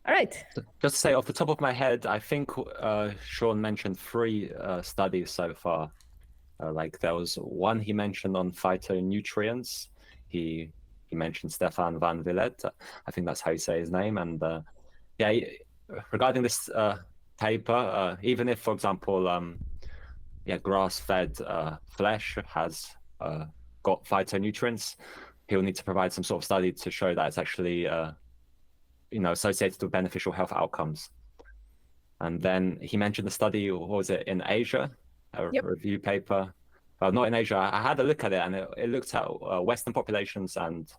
All right. Just to say off the top of my head, I think Sean mentioned 3 studies so far. Like there was one he mentioned on phytonutrients. He mentioned Stefan van Villet. I think that's how you say his name. And regarding this paper, even if, for example, grass-fed flesh has got phytonutrients, he'll need to provide some sort of study to show that it's actually associated with beneficial health outcomes. And then he mentioned the study, what was it, in Asia, a review paper. Well, not in Asia. I had a look at it, and it looked at Western populations and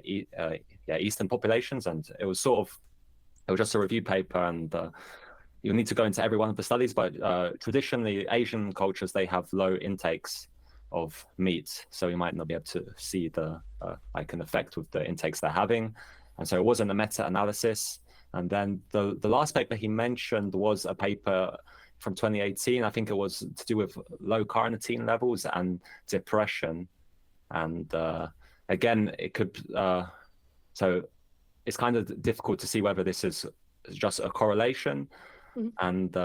Eastern populations, and it was just a review paper, and you'll need to go into every one of the studies. But traditionally, Asian cultures, they have low intakes of meat, so you might not be able to see the an effect with the intakes they're having. And so it wasn't a meta-analysis. And then the last paper he mentioned was a paper from 2018. I think it was to do with low carnitine levels and depression. And again, it could, so it's kind of difficult to see whether this is just a correlation. And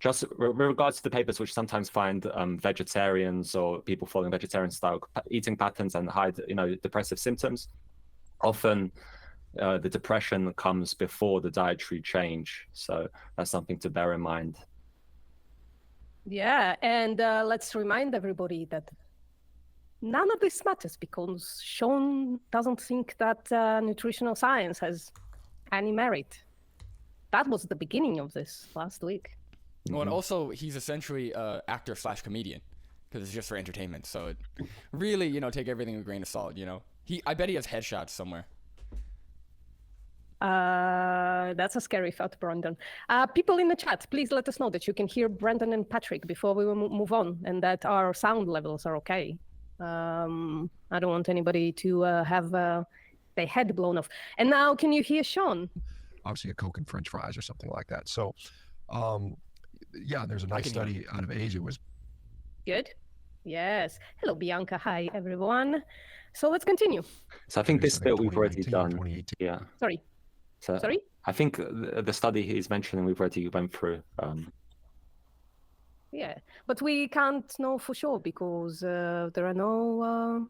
just with regards to the papers which sometimes find vegetarians or people following vegetarian style eating patterns and hide, depressive symptoms, often the depression comes before the dietary change. So that's something to bear in mind. Yeah, and let's remind everybody that none of this matters because Sean doesn't think that nutritional science has any merit. That was the beginning of this last week. Well, and also he's essentially actor/comedian because it's just for entertainment. So it really, take everything with a grain of salt. I bet he has headshots somewhere. That's a scary thought, Brandon. People in the chat, please let us know that you can hear Brandon and Patrick before we move on, and that our sound levels are okay. I don't want anybody to have their head blown off. And now, can you hear Sean? Obviously, a Coke and French fries or something like that. So, there's a nice study out of Asia. Was good. Yes. Hello, Bianca. Hi, everyone. So let's continue. So I think this bit we've already done. Yeah. Sorry. So Sorry? I think the study he's mentioning we've already went through. Yeah, but we can't know for sure because there are no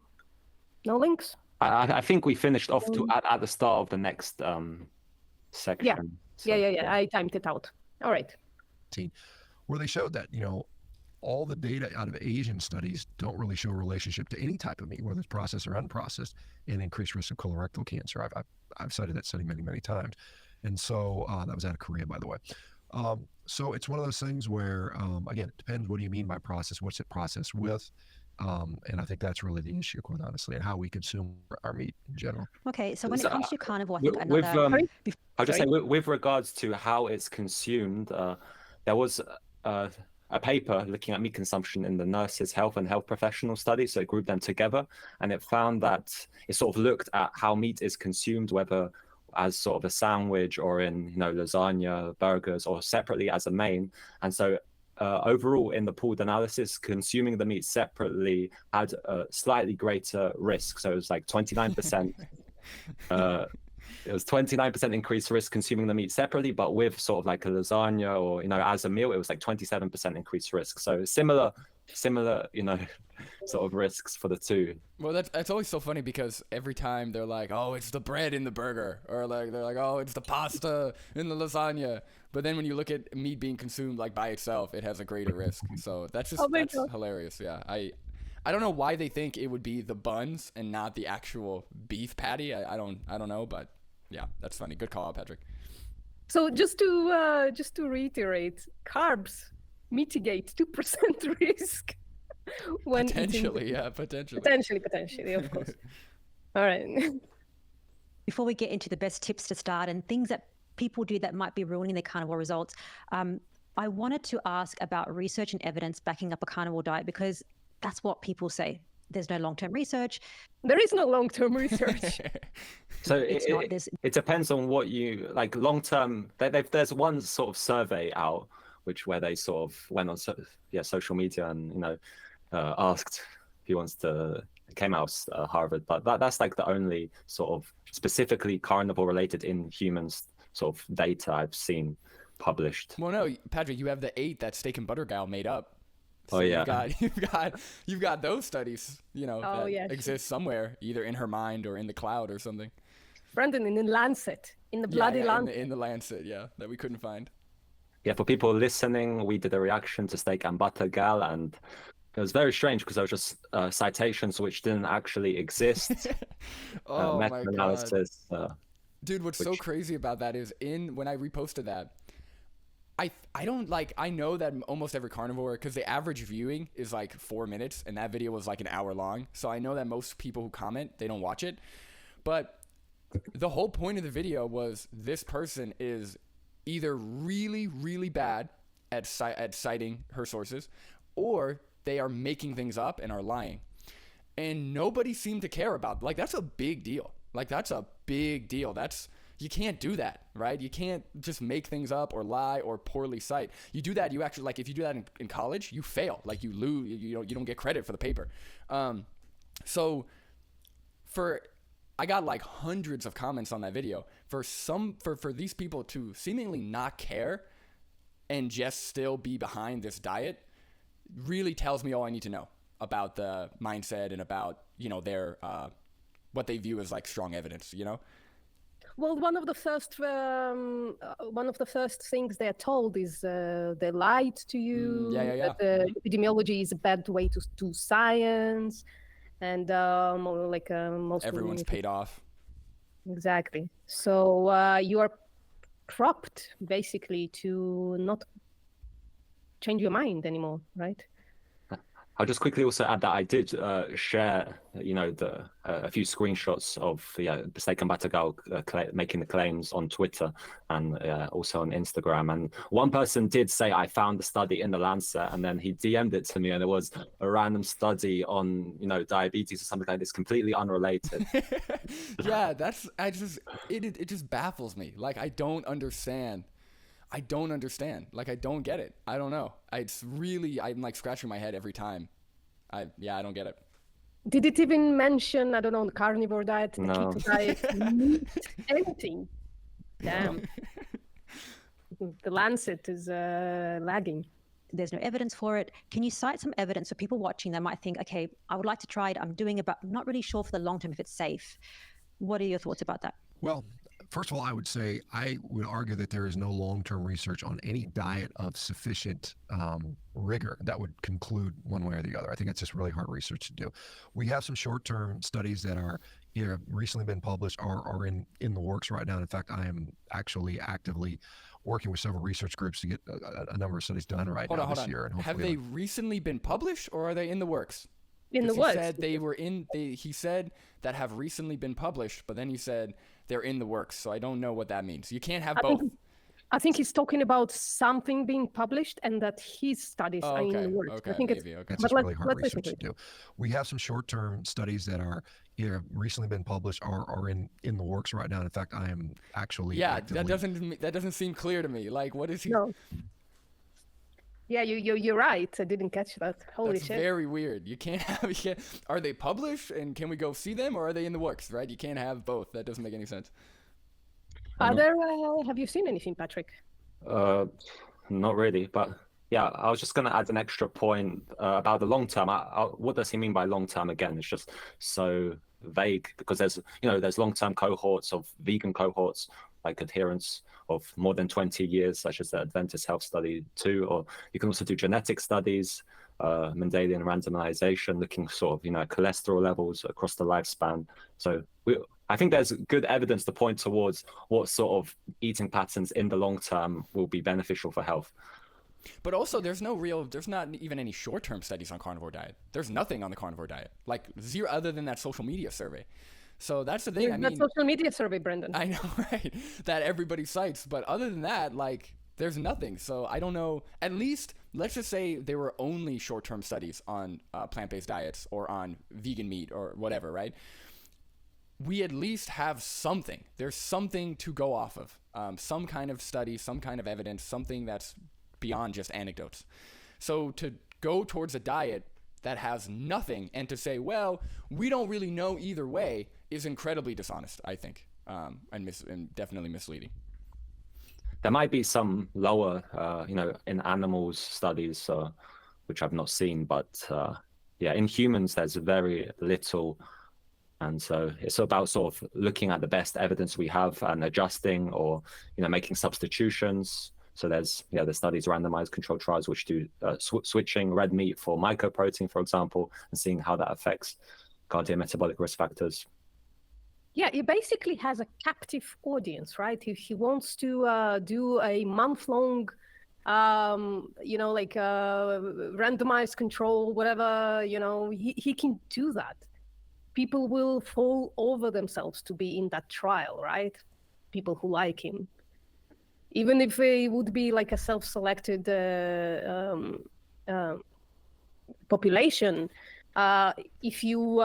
links. I think we finished off at the start of the next section. Yeah. So, yeah. I timed it out. All right. Where they showed that, all the data out of Asian studies don't really show a relationship to any type of meat, whether it's processed or unprocessed, and increased risk of colorectal cancer. I've cited that study many, many times. And so that was out of Korea, by the way. So it's one of those things where, again, it depends. What do you mean by process? What's it processed with? And I think that's really the issue, quite honestly, and how we consume our meat in general. Okay, so when it comes to carnivore, I think another... I'll just say, with regards to how it's consumed, there was a paper looking at meat consumption in the Nurses' Health and Health Professional Study, so it grouped them together, and it found that it sort of looked at how meat is consumed, whether as sort of a sandwich or in lasagna, burgers, or separately as a main. And so overall, in the pooled analysis, consuming the meat separately had a slightly greater risk. So it was like 29%. It was 29% increased risk consuming the meat separately, but with sort of like a lasagna or as a meal, it was like 27% increased risk. So similar, sort of risks for the two. Well, that's always so funny because every time they're like, oh, it's the bread in the burger, or like they're like, oh, it's the pasta in the lasagna. But then when you look at meat being consumed like by itself, it has a greater risk. So that's hilarious. Yeah, I don't know why they think it would be the buns and not the actual beef patty. I don't know, but yeah, that's funny. Good call out, Patrick. So just to reiterate, carbs mitigate 2% risk when potentially, potentially, of course. All right. Before we get into the best tips to start and things that people do that might be ruining their carnivore results, I wanted to ask about research and evidence backing up a carnivore diet because that's what people say. There's no long-term research. There is no long-term research. So it depends on what you like. Long-term, there's one sort of survey out where they sort of went on social media and asked if he wants to. It came out of Harvard, but that's like the only sort of specifically carnivore related in humans sort of data I've seen published. Well, no, Patrick, you have the 8 that Steak and Butter gal made up. Oh, yeah. You've got those studies, that yeah, exist somewhere, either in her mind or in the cloud or something. Brandon, in the Lancet, in the bloody Lancet. In the Lancet, that we couldn't find. Yeah, for people listening, we did a reaction to Steak and Butter Gal, and it was very strange because there was just citations which didn't actually exist. Oh my God. Meta-analysis. Dude, what's so crazy about that is when I reposted that, I know that almost every carnivore, because the average viewing is like 4 minutes and that video was like an hour long. So I know that most people who comment, they don't watch it. But the whole point of the video was this person is either really, really bad at citing her sources, or they are making things up and are lying. And nobody seemed to care about, that's a big deal. You can't do that, right? You can't just make things up or lie or poorly cite. You do that, you actually, if you do that in college, you fail. You lose, you don't get credit for the paper. So I got hundreds of comments on that video. For these people to seemingly not care and just still be behind this diet really tells me all I need to know about the mindset and about, their, what they view as strong evidence, Well, one of the first things they're told is they lied to you. Yeah. That epidemiology is a bad way to do science, and most everyone's paid off. Exactly. So you are propped basically to not change your mind anymore, right? I'll just quickly also add that I did share, a few screenshots of Steak and Butter Gal making the claims on Twitter and also on Instagram. And one person did say, I found the study in the Lancet, and then he DM'd it to me, and it was a random study on, diabetes or something like this, completely unrelated. Yeah, it just baffles me. I don't understand. I don't get it. I don't know. I'm scratching my head every time. I don't get it. Did it even mention, I don't know, the carnivore diet, the No. keto diet, meat, anything? Damn. The Lancet is lagging. There's no evidence for it. Can you cite some evidence for people watching that might think, okay, I would like to try it. I'm doing it, but I'm not really sure for the long term if it's safe. What are your thoughts about that? Well, first of all, I would argue that there is no long-term research on any diet of sufficient rigor that would conclude one way or the other. I think that's just really hard research to do. We have some short-term studies that are either recently been published or are in the works right now. In fact, I am actually actively working with several research groups to get a number of studies done this year. And have they recently been published, or are they in the works? In the works. He said that have recently been published, but then he said they're in the works. So I don't know what that means. You can't have both. I think he's talking about something being published and that his studies are in the works. Okay, I think maybe, that's just really hard research to do. We have some short-term studies that are either recently been published or are in the works right now. In fact, I am actually actively... that doesn't seem clear to me. What is he? No. Yeah, you're right. I didn't catch that. Holy shit. That's very weird. You can't have. Are they published and can we go see them, or are they in the works? Right? You can't have both. That doesn't make any sense. Have you seen anything, Patrick? Not really, but yeah, I was just going to add an extra point about the long term. What does he mean by long term? Again, it's just so vague because there's long term cohorts of vegan cohorts, like adherence of more than 20 years, such as the Adventist Health Study 2, or you can also do genetic studies, Mendelian randomization, looking sort of, cholesterol levels across the lifespan. So I think there's good evidence to point towards what sort of eating patterns in the long term will be beneficial for health. But also, there's not even any short-term studies on carnivore diet. There's nothing on the carnivore diet, zero, other than that social media survey. So that's the thing. That social media survey, Brendan. I know, right? That everybody cites. But other than that, there's nothing. So I don't know. At least, let's just say there were only short-term studies on plant-based diets or on vegan meat or whatever, right? We at least have something. There's something to go off of. Some kind of study, some kind of evidence, something that's beyond just anecdotes. So to go towards a diet that has nothing and to say, well, we don't really know either way is incredibly dishonest, I think, and definitely misleading. there might be some lower, in animals studies, which I've not seen, but yeah, in humans, there's very little. And so it's about sort of looking at the best evidence we have and adjusting or, making substitutions. So there's the studies, randomized controlled trials, which do switching red meat for mycoprotein, for example, and seeing how that affects cardiometabolic risk factors. Yeah, he basically has a captive audience, right? If he wants to do a month-long, randomized control, whatever, he can do that. People will fall over themselves to be in that trial, right? People who like him. Even if it would be like a self-selected population, if you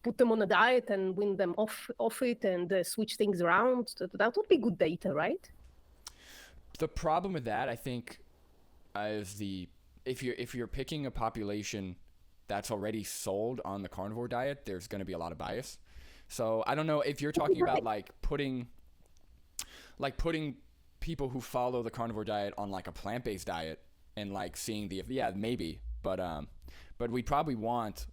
put them on a diet and win them off it and switch things around, that would be good data, right? The problem with that, I think, is if you're picking a population that's already sold on the carnivore diet, there's going to be a lot of bias. So I don't know if you're talking about putting people who follow the carnivore diet on like a plant-based diet and seeing maybe, but we probably want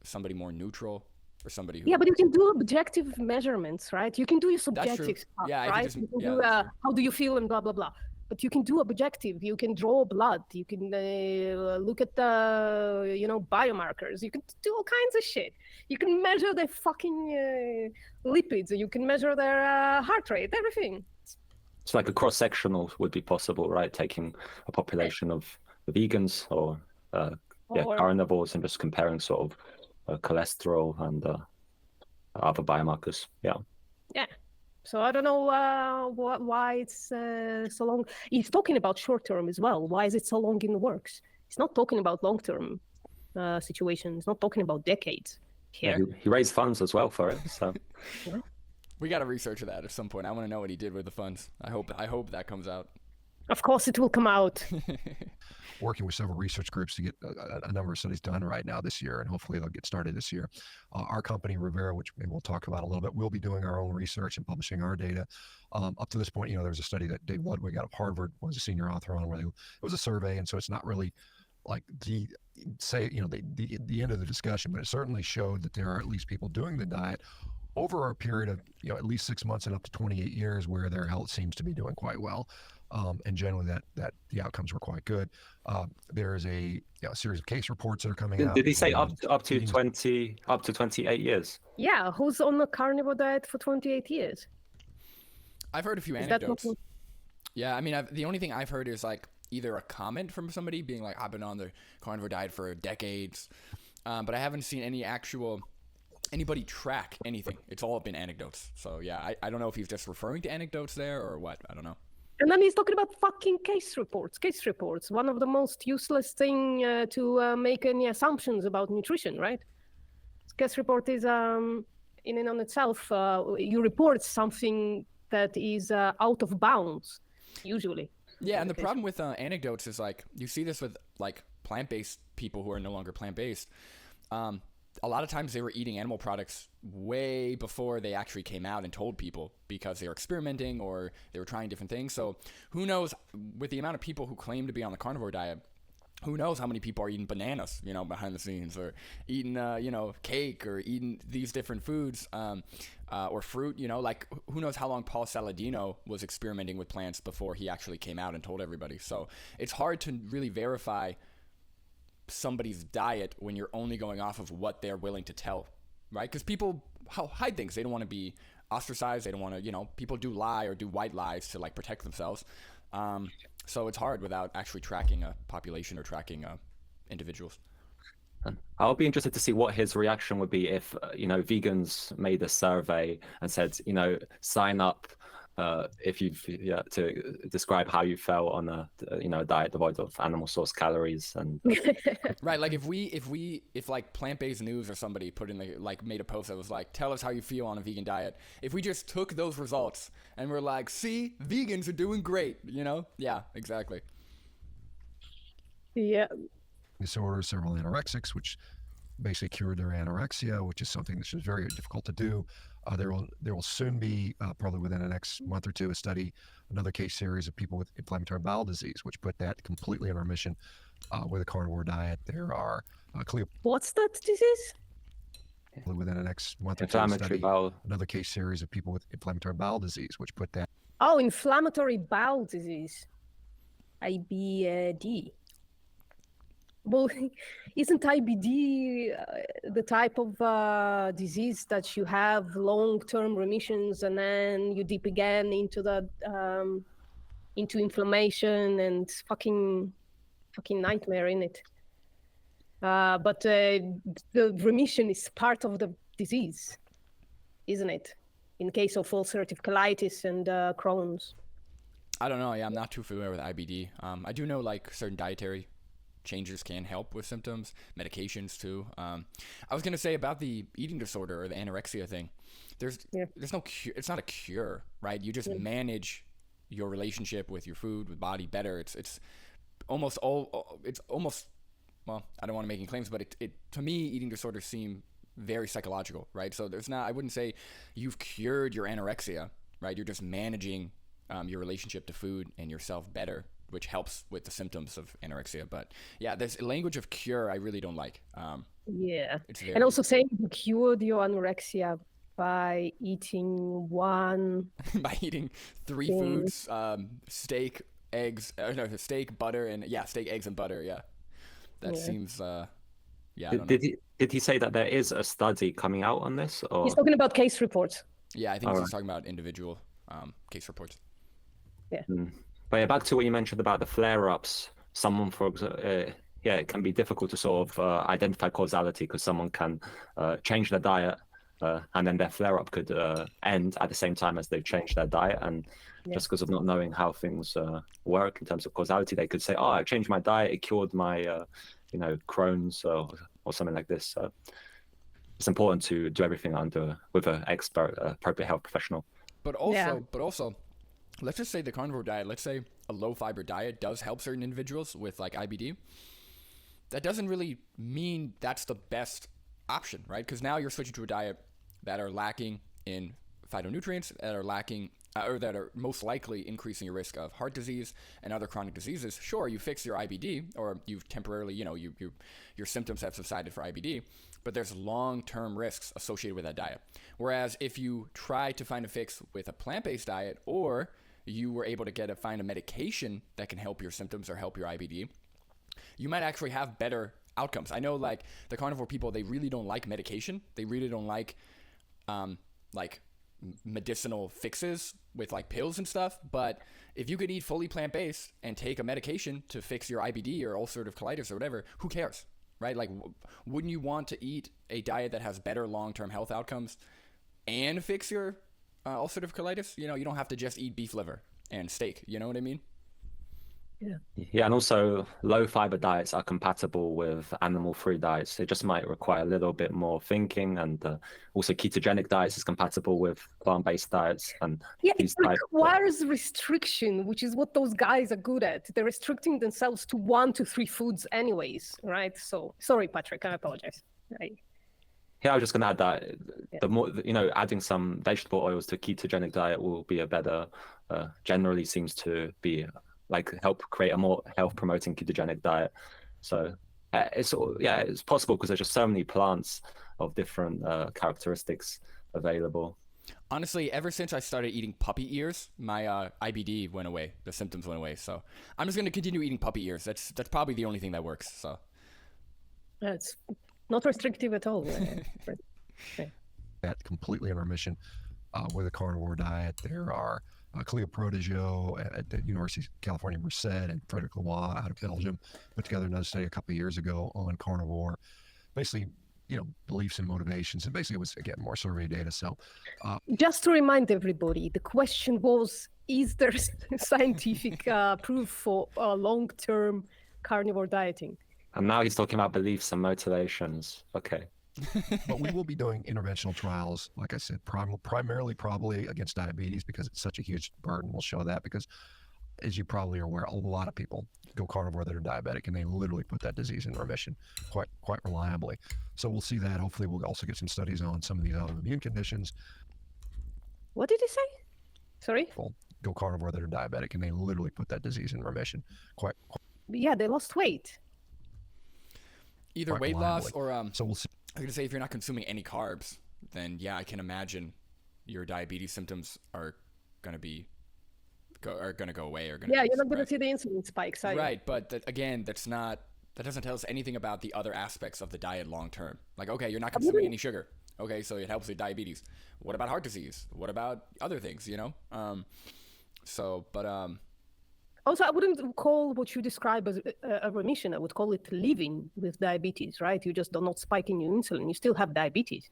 somebody more neutral or somebody who... Yeah, but you can do objective measurements, right? You can do your subjective stuff, yeah, right? You can do how do you feel and blah, blah, blah. But you can do objective. You can draw blood. You can look at the, biomarkers. You can do all kinds of shit. You can measure their fucking lipids. You can measure their heart rate, everything. It's like a cross-sectional would be possible, right? Taking a population of vegans or carnivores and just comparing sort of cholesterol and other biomarkers. Yeah. Yeah. So I don't know why it's so long. He's talking about short term as well. Why is it so long in the works? He's not talking about long term situation. He's not talking about decades here. Yeah, he raised funds as well for it. So Yeah. We got to research that at some point. I want to know what he did with the funds. I hope that comes out. Of course, it will come out. Working with several research groups to get a number of studies done right now this year, and hopefully they'll get started this year. Our company, Rivera, which maybe we'll talk about a little bit, we'll be doing our own research and publishing our data. Up to this point, there was a study that Dave Ludwig out of Harvard was a senior author on, where it was a survey, and so it's not really like the end of the discussion, but it certainly showed that there are at least people doing the diet over a period of at least 6 months and up to 28 years where their health seems to be doing quite well. And generally that the outcomes were quite good. There is a series of case reports that are coming out. Did he say up to 28 years? Yeah, who's on the carnivore diet for 28 years? I've heard a few anecdotes. Yeah, I mean, the only thing I've heard is either a comment from somebody being like, I've been on the carnivore diet for decades, but I haven't seen anybody track anything. It's all been anecdotes. So yeah, I don't know if he's just referring to anecdotes there or what. I don't know. And then he's talking about fucking case reports. Case reports, one of the most useless thing to make any assumptions about nutrition, right? Case report is in and on itself, you report something that is out of bounds, usually. Yeah, and the problem with anecdotes is you see this with plant-based people who are no longer plant-based. A lot of times they were eating animal products way before they actually came out and told people because they were experimenting or they were trying different things. So who knows, with the amount of people who claim to be on the carnivore diet, who knows how many people are eating bananas, behind the scenes, or eating, cake, or eating these different foods, or fruit, who knows how long Paul Saladino was experimenting with plants before he actually came out and told everybody. So it's hard to really verify somebody's diet when you're only going off of what they're willing to tell, right? Because people hide things. They don't want to be ostracized. They don't want to, people do lie or do white lies to protect themselves. So it's hard without actually tracking a population or tracking individuals. I'll be interested to see what his reaction would be if, vegans made a survey and said, sign up if to describe how you felt on a diet devoid of animal source calories and right. If plant-based news or somebody put in made a post that was tell us how you feel on a vegan diet. If we just took those results and we're see, vegans are doing great, Yeah, exactly. Yeah. Disorders, several anorexics, which basically cured their anorexia, which is something that's just very difficult to do. There will soon be, probably within the next month or two, another case series of people with inflammatory bowel disease, which put that completely in remission with a carnivore diet. There are clear What's that disease? within the next month or two, Inflammatory bowel. another case series of people with inflammatory bowel disease, which put that Oh, inflammatory bowel disease. IBD. Well, isn't IBD the type of disease that you have long-term remissions and then you dip again into the into inflammation and fucking nightmare in it? But the remission is part of the disease, isn't it? In case of ulcerative colitis and Crohn's. I don't know. Yeah, I'm not too familiar with IBD. I do know like certain dietary changes can help with symptoms, medications too. I was gonna say about the eating disorder or the anorexia thing. There's no cure. It's not a cure, right? You just manage your relationship with your food, with body better. It's almost well, I don't want to make any claims, but it to me, eating disorders seem very psychological, right? So I wouldn't say you've cured your anorexia, right? You're just managing your relationship to food and yourself better, which helps with the symptoms of anorexia. But yeah, there's a language of cure I really don't like. And also saying you cured your anorexia by eating by eating 3 foods, steak, eggs, steak, butter, and steak, eggs, and butter. Yeah, that seems. I don't know. Did he say that there is a study coming out on this? Or? He's talking about case reports. Yeah, I think he's talking about individual case reports. Yeah. But yeah, back to what you mentioned about the flare-ups. Someone, for example, it can be difficult to sort of identify causality because someone can change their diet and then their flare-up could end at the same time as they've changed their diet. And just because of not knowing how things work in terms of causality, they could say, "Oh, I changed my diet; it cured my, Crohn's or something like this." So it's important to do everything with an expert, appropriate health professional. But also, let's just say the carnivore diet, let's say a low fiber diet does help certain individuals with like IBD. That doesn't really mean that's the best option, right? Because now you're switching to a diet that are lacking in phytonutrients, that are lacking or that are most likely increasing your risk of heart disease and other chronic diseases. Sure, you fix your IBD or you've temporarily, your symptoms have subsided for IBD, but there's long-term risks associated with that diet. Whereas if you try to find a fix with a plant-based diet, or you were able to find a medication that can help your symptoms or help your IBD, you might actually have better outcomes. I know like the carnivore people, they really don't like medication. They really don't like medicinal fixes with like pills and stuff. But if you could eat fully plant-based and take a medication to fix your IBD or ulcerative colitis or whatever, who cares? Right? Like, wouldn't you want to eat a diet that has better long-term health outcomes and fix your ulcerative colitis? You don't have to just eat beef liver and steak. You know what I mean? Yeah, and also low fiber diets are compatible with animal-free diets. It just might require a little bit more thinking, and also ketogenic diets is compatible with plant-based diets. And it requires restriction, which is what those guys are good at. They're restricting themselves to 1 to 3 foods anyways, right? So sorry, Patrick, I apologize. Yeah, I was just going to add that the more, adding some vegetable oils to a ketogenic diet will be a better, generally seems to be help create a more health promoting ketogenic diet. So it's possible because there's just so many plants of different characteristics available. Honestly, ever since I started eating puppy ears, my IBD went away. The symptoms went away. So I'm just going to continue eating puppy ears. That's probably the only thing that works. So it's not restrictive at all. That completely in remission with a carnivore diet. There are Cleo Prodigio at the University of California, Merced, and Frederic Laloy out of Belgium put together another study a couple of years ago on carnivore, basically, beliefs and motivations. And basically it was, again, more survey data. So just to remind everybody, the question was, is there scientific proof for long-term carnivore dieting? And now he's talking about beliefs and motivations. Okay. But we will be doing interventional trials, like I said, primarily probably against diabetes because it's such a huge burden. We'll show that because, as you probably are aware, a lot of people go carnivore that are diabetic, and they literally put that disease in remission quite reliably. So we'll see that. Hopefully we'll also get some studies on some of these autoimmune conditions. What did he say? Sorry? People go carnivore that are diabetic, and they literally put that disease in remission. Quite Yeah, they lost weight. Either quite weight loss reliably. or So we'll see. I was gonna say, if you're not consuming any carbs, then yeah, I can imagine your diabetes symptoms are gonna go away, or gonna Yeah, be, you're not going right. to see the insulin spikes, are you? Right, but again, that doesn't tell us anything about the other aspects of the diet long term. Like, okay, you're not consuming any sugar. Okay, so it helps with diabetes. What about heart disease? What about other things? Also, I wouldn't call what you describe as a remission. I would call it living with diabetes, right? You just do not spike in your insulin. You still have diabetes.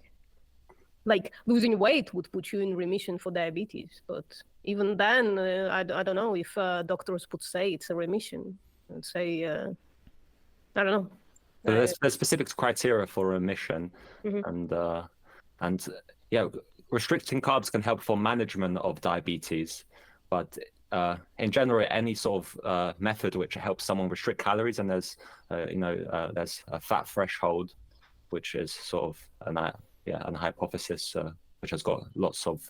Like losing weight would put you in remission for diabetes. But even then, I don't know if doctors would say it's a remission. I'd say, I don't know. So there's specific criteria for remission, and yeah, restricting carbs can help for management of diabetes, but in general, any sort of method which helps someone restrict calories, and there's a fat threshold, which is sort of an hypothesis which has got lots of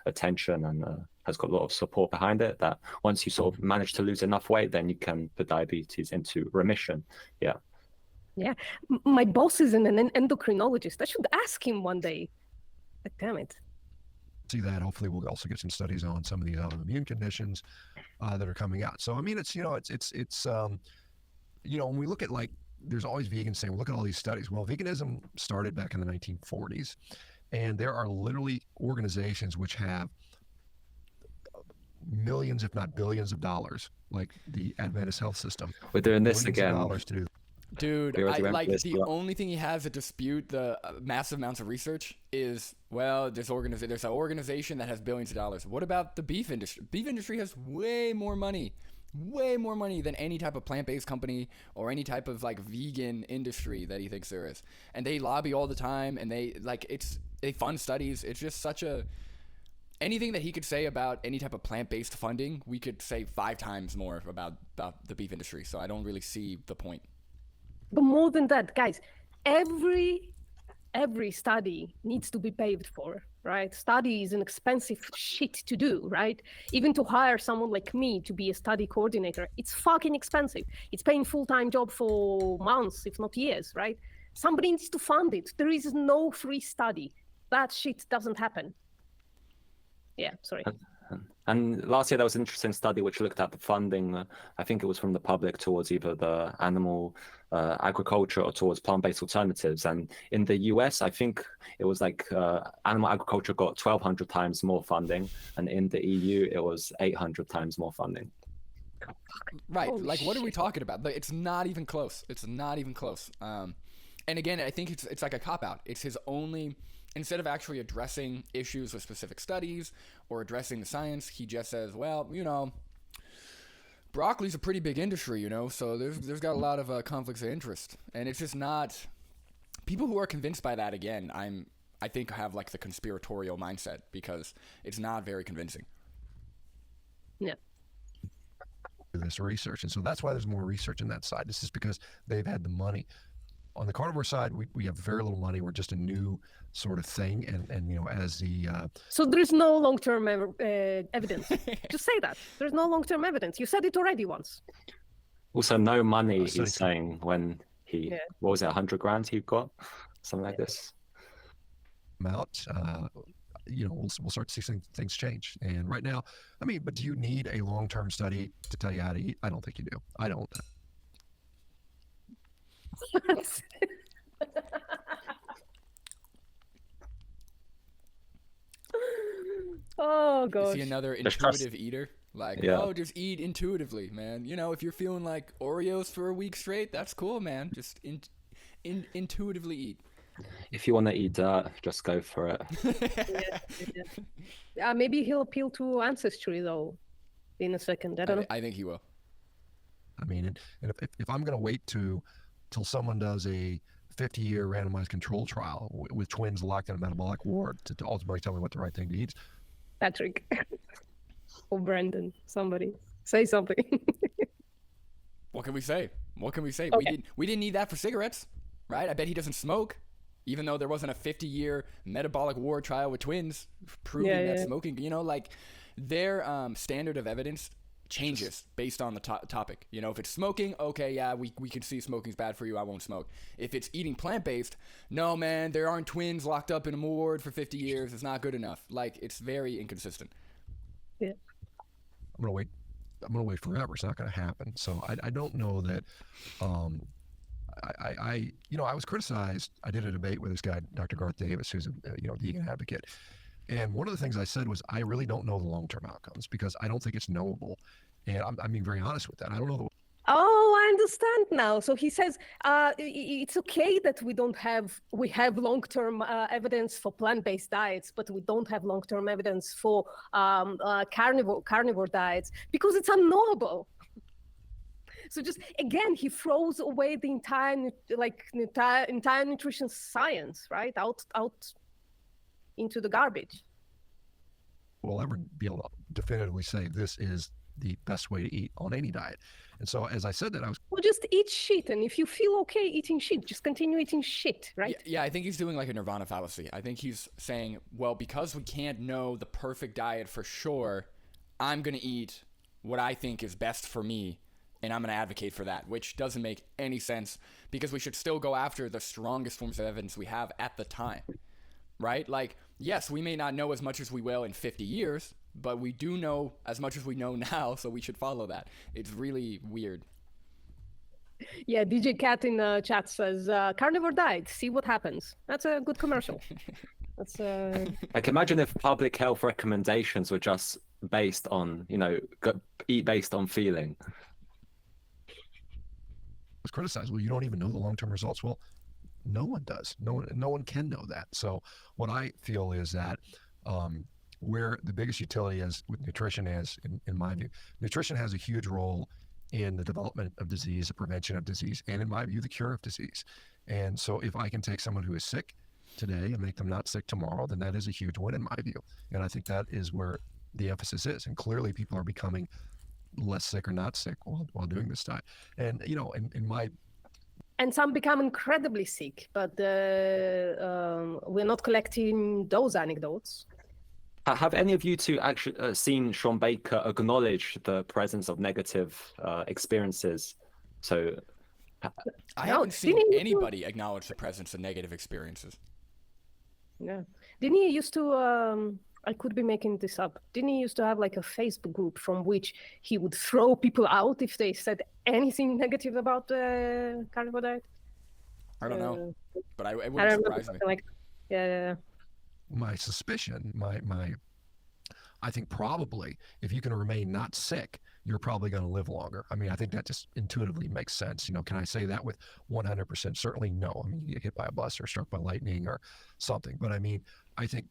attention and has got a lot of support behind it, that once you sort of manage to lose enough weight, then you can put diabetes into remission. Yeah, my boss is an endocrinologist. I should ask him one day. Like, damn it. See that. Hopefully, we'll also get some studies on some of these autoimmune conditions that are coming out. So, I mean, it's when we look at, like, there's always vegans saying, well, look at all these studies. Well, veganism started back in the 1940s, and there are literally organizations which have millions, if not billions, of dollars, like the Adventist Health System. We're doing this Millions of again. dollars to do. Dude, We already went like for this, the but- only thing he has to dispute the massive amounts of research is, well, there's an organization that has billions of dollars. What about the beef industry? Beef industry has way more money than any type of plant-based company or any type of like vegan industry that he thinks there is. And they lobby all the time, and they fund studies. It's just such a anything that he could say about any type of plant-based funding, we could say 5 times more about the beef industry. So I don't really see the point. But more than that, guys, every study needs to be paid for, right? Study is an expensive shit to do, right? Even to hire someone like me to be a study coordinator, it's fucking expensive. It's paying full-time job for months, if not years, right? Somebody needs to fund it. There is no free study. That shit doesn't happen. Yeah, sorry. And last year there was an interesting study which looked at the funding. I think it was from the public towards either the animal agriculture or towards plant-based alternatives. And in the US, I think it was like animal agriculture got 1,200 times more funding, and in the EU it was 800 times more funding. Right. Holy Like, what are we shit. talking about? Like, it's not even close. It's not even close. And again, I think it's like a cop-out. It's his only... Instead of actually addressing issues with specific studies or addressing the science, he just says, well, broccoli's a pretty big industry, so there's got a lot of conflicts of interest. And it's just not... People who are convinced by that, again, I think have like the conspiratorial mindset, because it's not very convincing. Yeah. This research, and so that's why there's more research in that side. This is because they've had the money. On the carnivore side, we have very little money. We're just a new sort of thing, and as the So there is no long-term evidence. Just say that. There's no long-term evidence. You said it already once. Also, no money, so he's saying, when he, Yeah. what was it, 100 grand he got? Something like this. amount, we'll start to see things change. And right now, I mean, but do you need a long-term study to tell you how to eat? I don't think you do. I don't. Oh Is gosh. he another Just trust- intuitive eater? Like, Yeah. oh, just eat intuitively, man. If you're feeling like Oreos for a week straight, that's cool, man. Just intuitively eat. If you want to eat dirt, just go for it. Yeah, maybe he'll appeal to ancestry though in a second. I don't know. I think he will. I mean, and if I'm going to wait till someone does a 50-year randomized control trial with twins locked in a metabolic ward to ultimately tell me what the right thing to eat is, Patrick or Brandon, somebody say something. What can we say? Okay. We didn't need that for cigarettes, right? I bet he doesn't smoke. Even though there wasn't a 50-year metabolic war trial with twins proving that smoking, you know, like their standard of evidence changes based on the topic. You know, if it's smoking, okay, yeah, we can see smoking's bad for you, I won't smoke. If it's eating plant-based, no, man, there aren't twins locked up in a ward for 50 years. It's not good enough. Like, it's very inconsistent. Yeah. I'm gonna wait forever. It's not gonna happen. So I don't know that. I was criticized. I did a debate with this guy, Dr. Garth Davis, who's a vegan advocate. And one of the things I said was, I really don't know the long-term outcomes because I don't think it's knowable. And I'm being very honest with that. I don't know. Oh, I understand now. So he says it's okay that we have long-term evidence for plant-based diets, but we don't have long-term evidence for carnivore diets because it's unknowable. So just again, he throws away the entire nutrition science, right, out into the garbage. We'll ever be able to definitively say this is the best way to eat on any diet. And so, as I said that, well, just eat shit, and if you feel okay eating shit, just continue eating shit, right? Yeah, I think he's doing like a nirvana fallacy. I think he's saying, well, because we can't know the perfect diet for sure, I'm gonna eat what I think is best for me, and I'm going to advocate for that, which doesn't make any sense because we should still go after the strongest forms of evidence we have at the time, right? Like, yes, we may not know as much as we will in 50 years, but we do know as much as we know now, so we should follow that. It's really weird. Yeah, DJ Cat in the chat says, carnivore diet, see what happens. That's a good commercial. That's Like, imagine if public health recommendations were just based on, eat based on feeling. Was criticized. Well, you don't even know the long-term results. Well, no one does. No one can know that. So what I feel is that where the biggest utility is with nutrition is, in my view, nutrition has a huge role in the development of disease, the prevention of disease, and in my view, the cure of disease. And so if I can take someone who is sick today and make them not sick tomorrow, then that is a huge win in my view. And I think that is where the emphasis is. And clearly people are becoming less sick or not sick while doing this diet. And, in my... And some become incredibly sick, but we're not collecting those anecdotes. Have any of you two actually seen Sean Baker acknowledge the presence of negative experiences? So I haven't seen anybody acknowledge the presence of negative experiences. Yeah. Didn't he used to... I could be making this up. Didn't he used to have like a Facebook group from which he would throw people out if they said anything negative about the carnivore diet? I don't know, but it wouldn't surprise me. Like, yeah. My suspicion, I think probably if you can remain not sick, you're probably going to live longer. I mean, I think that just intuitively makes sense. Can I say that with 100%? Certainly no. I mean, you get hit by a bus or struck by lightning or something. But I mean, I think...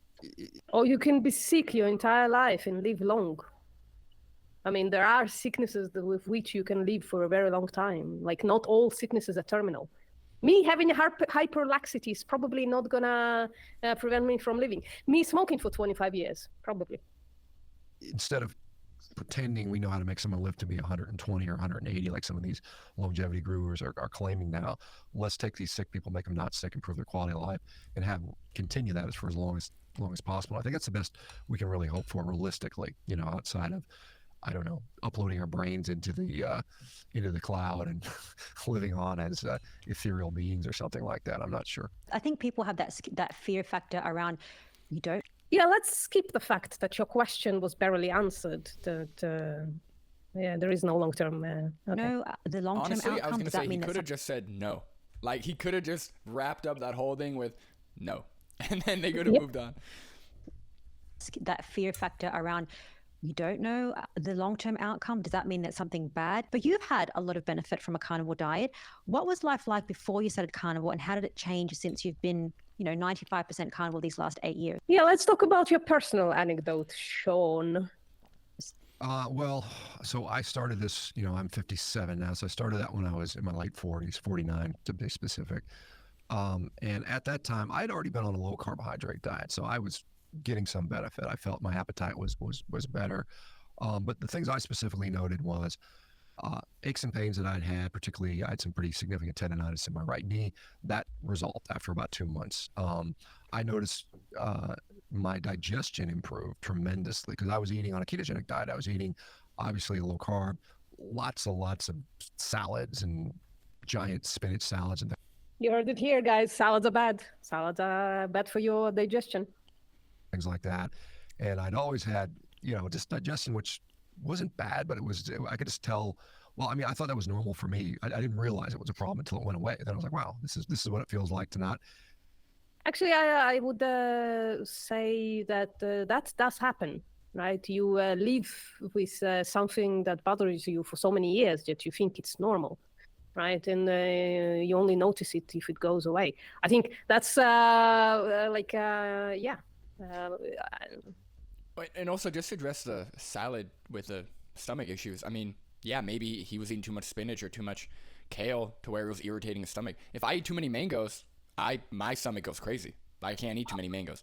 Or you can be sick your entire life and live long. I mean, there are sicknesses with which you can live for a very long time. Like, not all sicknesses are terminal. Me having hyperlaxity is probably not gonna prevent me from living. Me smoking for 25 years, probably. Instead of pretending we know how to make someone live to be 120 or 180, like some of these longevity gurus are claiming now, let's take these sick people, make them not sick, improve their quality of life, and continue that for as long as possible. I think that's the best we can really hope for realistically, outside of, I don't know, uploading our brains into the cloud and living on as ethereal beings or something like that. I'm not sure. I think people have that fear factor around, you don't. Yeah, let's skip the fact that your question was barely answered. There is no long-term. Okay. No, the long-term Honestly, outcome. I was going to say he could have that just said no. Like, he could have just wrapped up that whole thing with no, and then they could have moved on. That fear factor around, you don't know the long-term outcome. Does that mean that's something bad? But you've had a lot of benefit from a carnivore diet. What was life like before you started carnivore, and how did it change since you've been 95% carnivore these last 8 years? Yeah, let's talk about your personal anecdote, Sean. Well, so I started this, I'm 57 now, so I started that when I was in my late 40s, 49 to be specific. And at that time, I'd already been on a low carbohydrate diet, so I was getting some benefit. I felt my appetite was better. But the things I specifically noted was Aches and pains that I'd had, particularly I had some pretty significant tendonitis in my right knee, that resolved after about 2 months. I noticed my digestion improved tremendously because I was eating on a ketogenic diet. I was eating obviously low carb, lots of salads and giant spinach salads and You heard it here, guys. Salads are bad. Salads are bad for your digestion. things like that. And I'd always had, just digestion, which wasn't bad, but I could just tell. Well, I mean, I thought that was normal for me. I didn't realize it was a problem until it went away. Then I was like, wow, this is what it feels like to not. Actually, I would say that that does happen, right? You live with something that bothers you for so many years that you think it's normal, right? And you only notice it if it goes away. I think that's yeah. And also, just to address the salad with the stomach issues, I mean, yeah, maybe he was eating too much spinach or too much kale to where it was irritating his stomach. If I eat too many mangoes, my stomach goes crazy. I can't eat too many mangoes.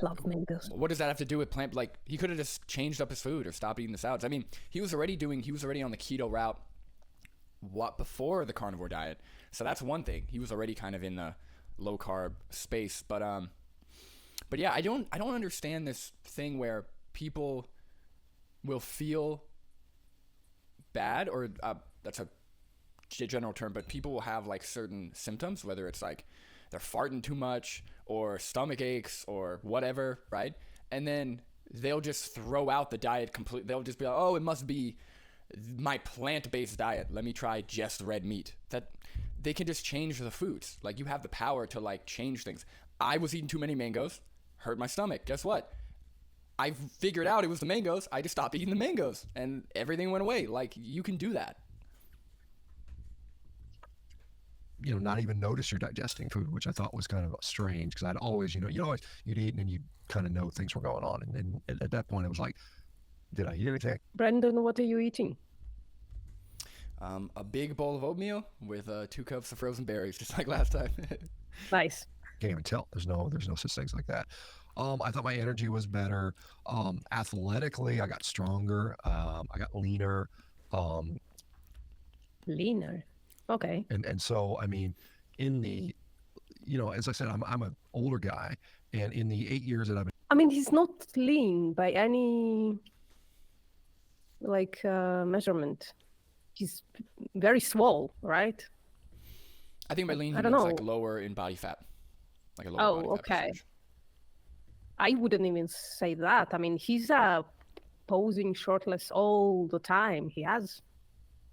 Love mangoes. What does that have to do with plant? Like, he could have just changed up his food or stopped eating the salads. I mean, he was already on the keto route before the carnivore diet. So that's one thing. He was already kind of in the low carb space. But yeah, I don't understand this thing where people will feel bad, or that's a general term, but people will have like certain symptoms, whether it's like they're farting too much or stomach aches or whatever, right? And then they'll just throw out the diet completely. They'll just be like, oh, it must be my plant-based diet. Let me try just red meat. That they can just change the foods. Like, you have the power to like change things. I was eating too many mangoes, hurt my stomach. Guess what? I figured out it was the mangoes. I just stopped eating the mangoes and everything went away. Like, you can do that. Not even notice you're digesting food, which I thought was kind of strange because I'd always, you'd eat and then you'd kind of know things were going on. And then at that point, it was like, did I eat anything? Brandon, what are you eating? A big bowl of oatmeal with 2 cups of frozen berries, just like last time. Nice. Can't even tell. There's no such things like that. I thought my energy was better. Athletically, I got stronger. I got leaner. Leaner. Okay. And so, I mean, in the, as I said, I'm an older guy, and in the 8 years that I've been. I mean, he's not lean by any measurement. He's very swole, right? I think by lean, I he don't means know. like lower in body fat. Like a lower body fat Okay. percentage. I wouldn't even say that. I mean, he's posing shirtless all the time. He has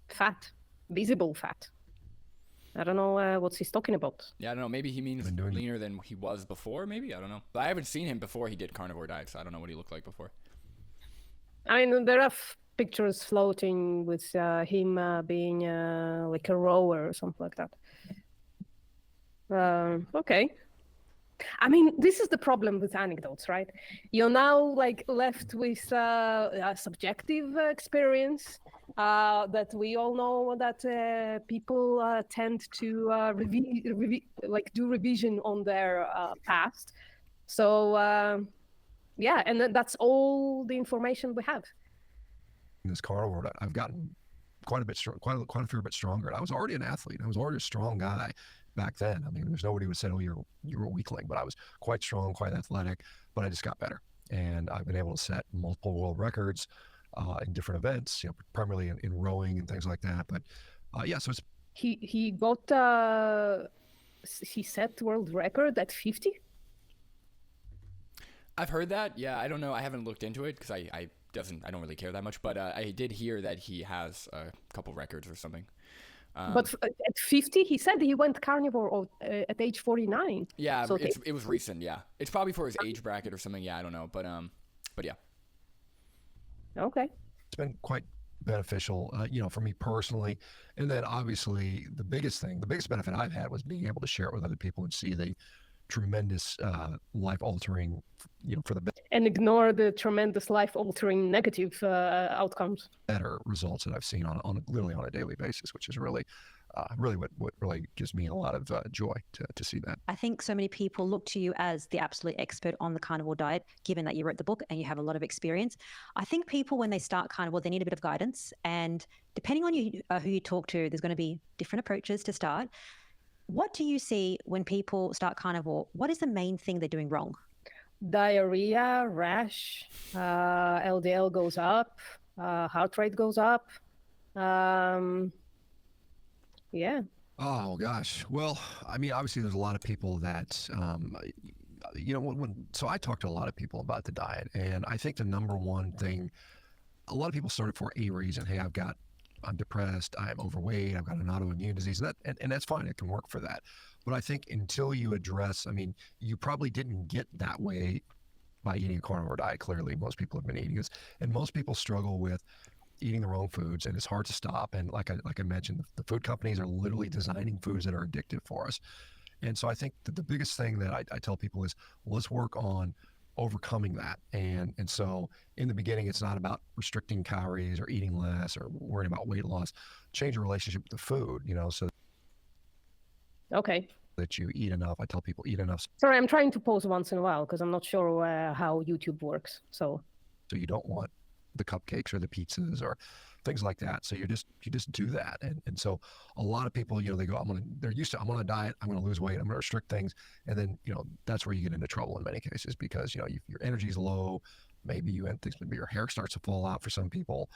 fat, visible fat. I don't know what he's talking about. Yeah, I don't know. Maybe he means Been doing- leaner than he was before. Maybe, I don't know. But I haven't seen him before he did carnivore diet, so I don't know what he looked like before. I mean, there are pictures floating with him being like a rower or something like that. Okay. I mean, this is the problem with anecdotes, right? You're now like left with a subjective experience that we all know that people tend to do revision on their past. So yeah, and that's all the information we have. In this carnivore, I've gotten quite a fair bit stronger. And I was already an athlete. I was already a strong guy back then. I mean, there's nobody who would say, "Oh, you're a weakling," but I was quite strong, quite athletic. But I just got better, and I've been able to set multiple world records in different events, primarily in rowing and things like that. But yeah, so it's He got he set world record at 50. I've heard that. Yeah, I don't know. I haven't looked into it because I don't really care that much. But I did hear that he has a couple records or something. But at 50, he said he went carnivore at age 49. Yeah, So it was recent. Yeah, it's probably for his age bracket or something. Yeah, I don't know. But yeah. Okay. it's been quite beneficial, for me personally. And then obviously the biggest benefit I've had was being able to share it with other people and see the tremendous life-altering, for the And ignore the tremendous life-altering negative outcomes. better results that I've seen on literally on a daily basis, which is really really what really gives me a lot of joy to see that. I think so many people look to you as the absolute expert on the carnivore diet, given that you wrote the book and you have a lot of experience. I think people, when they start carnivore, they need a bit of guidance. And depending on who you talk to, there's going to be different approaches to start. What do you see when people start carnivore? What is the main thing they're doing wrong? Diarrhea, rash, LDL goes up, heart rate goes up. Yeah. Oh gosh. Well, I mean, obviously there's a lot of people that, so I talk to a lot of people about the diet, and I think the number one thing, a lot of people started for a reason. Hey, I'm depressed, I'm overweight, I've got an autoimmune disease, and that's fine. It can work for that. But I think until you address, I mean, you probably didn't get that way by eating a carnivore diet. Clearly, most people have been eating this, and most people struggle with eating the wrong foods, and it's hard to stop. And like I mentioned, the food companies are literally designing foods that are addictive for us. And so I think that the biggest thing that I tell people is, let's work on overcoming that. And so in the beginning, it's not about restricting calories or eating less or worrying about weight loss. Change your relationship with the food, so Okay. that you eat enough. I tell people eat enough Sorry, I'm trying to pause once in a while because I'm not sure how YouTube works. So you don't want the cupcakes or the pizzas or things like that. So you just do that. And so a lot of people, they go, they're used to, I'm on a diet, I'm going to lose weight, I'm going to restrict things. And then, that's where you get into trouble in many cases because, your energy's low. Maybe maybe your hair starts to fall out for some people.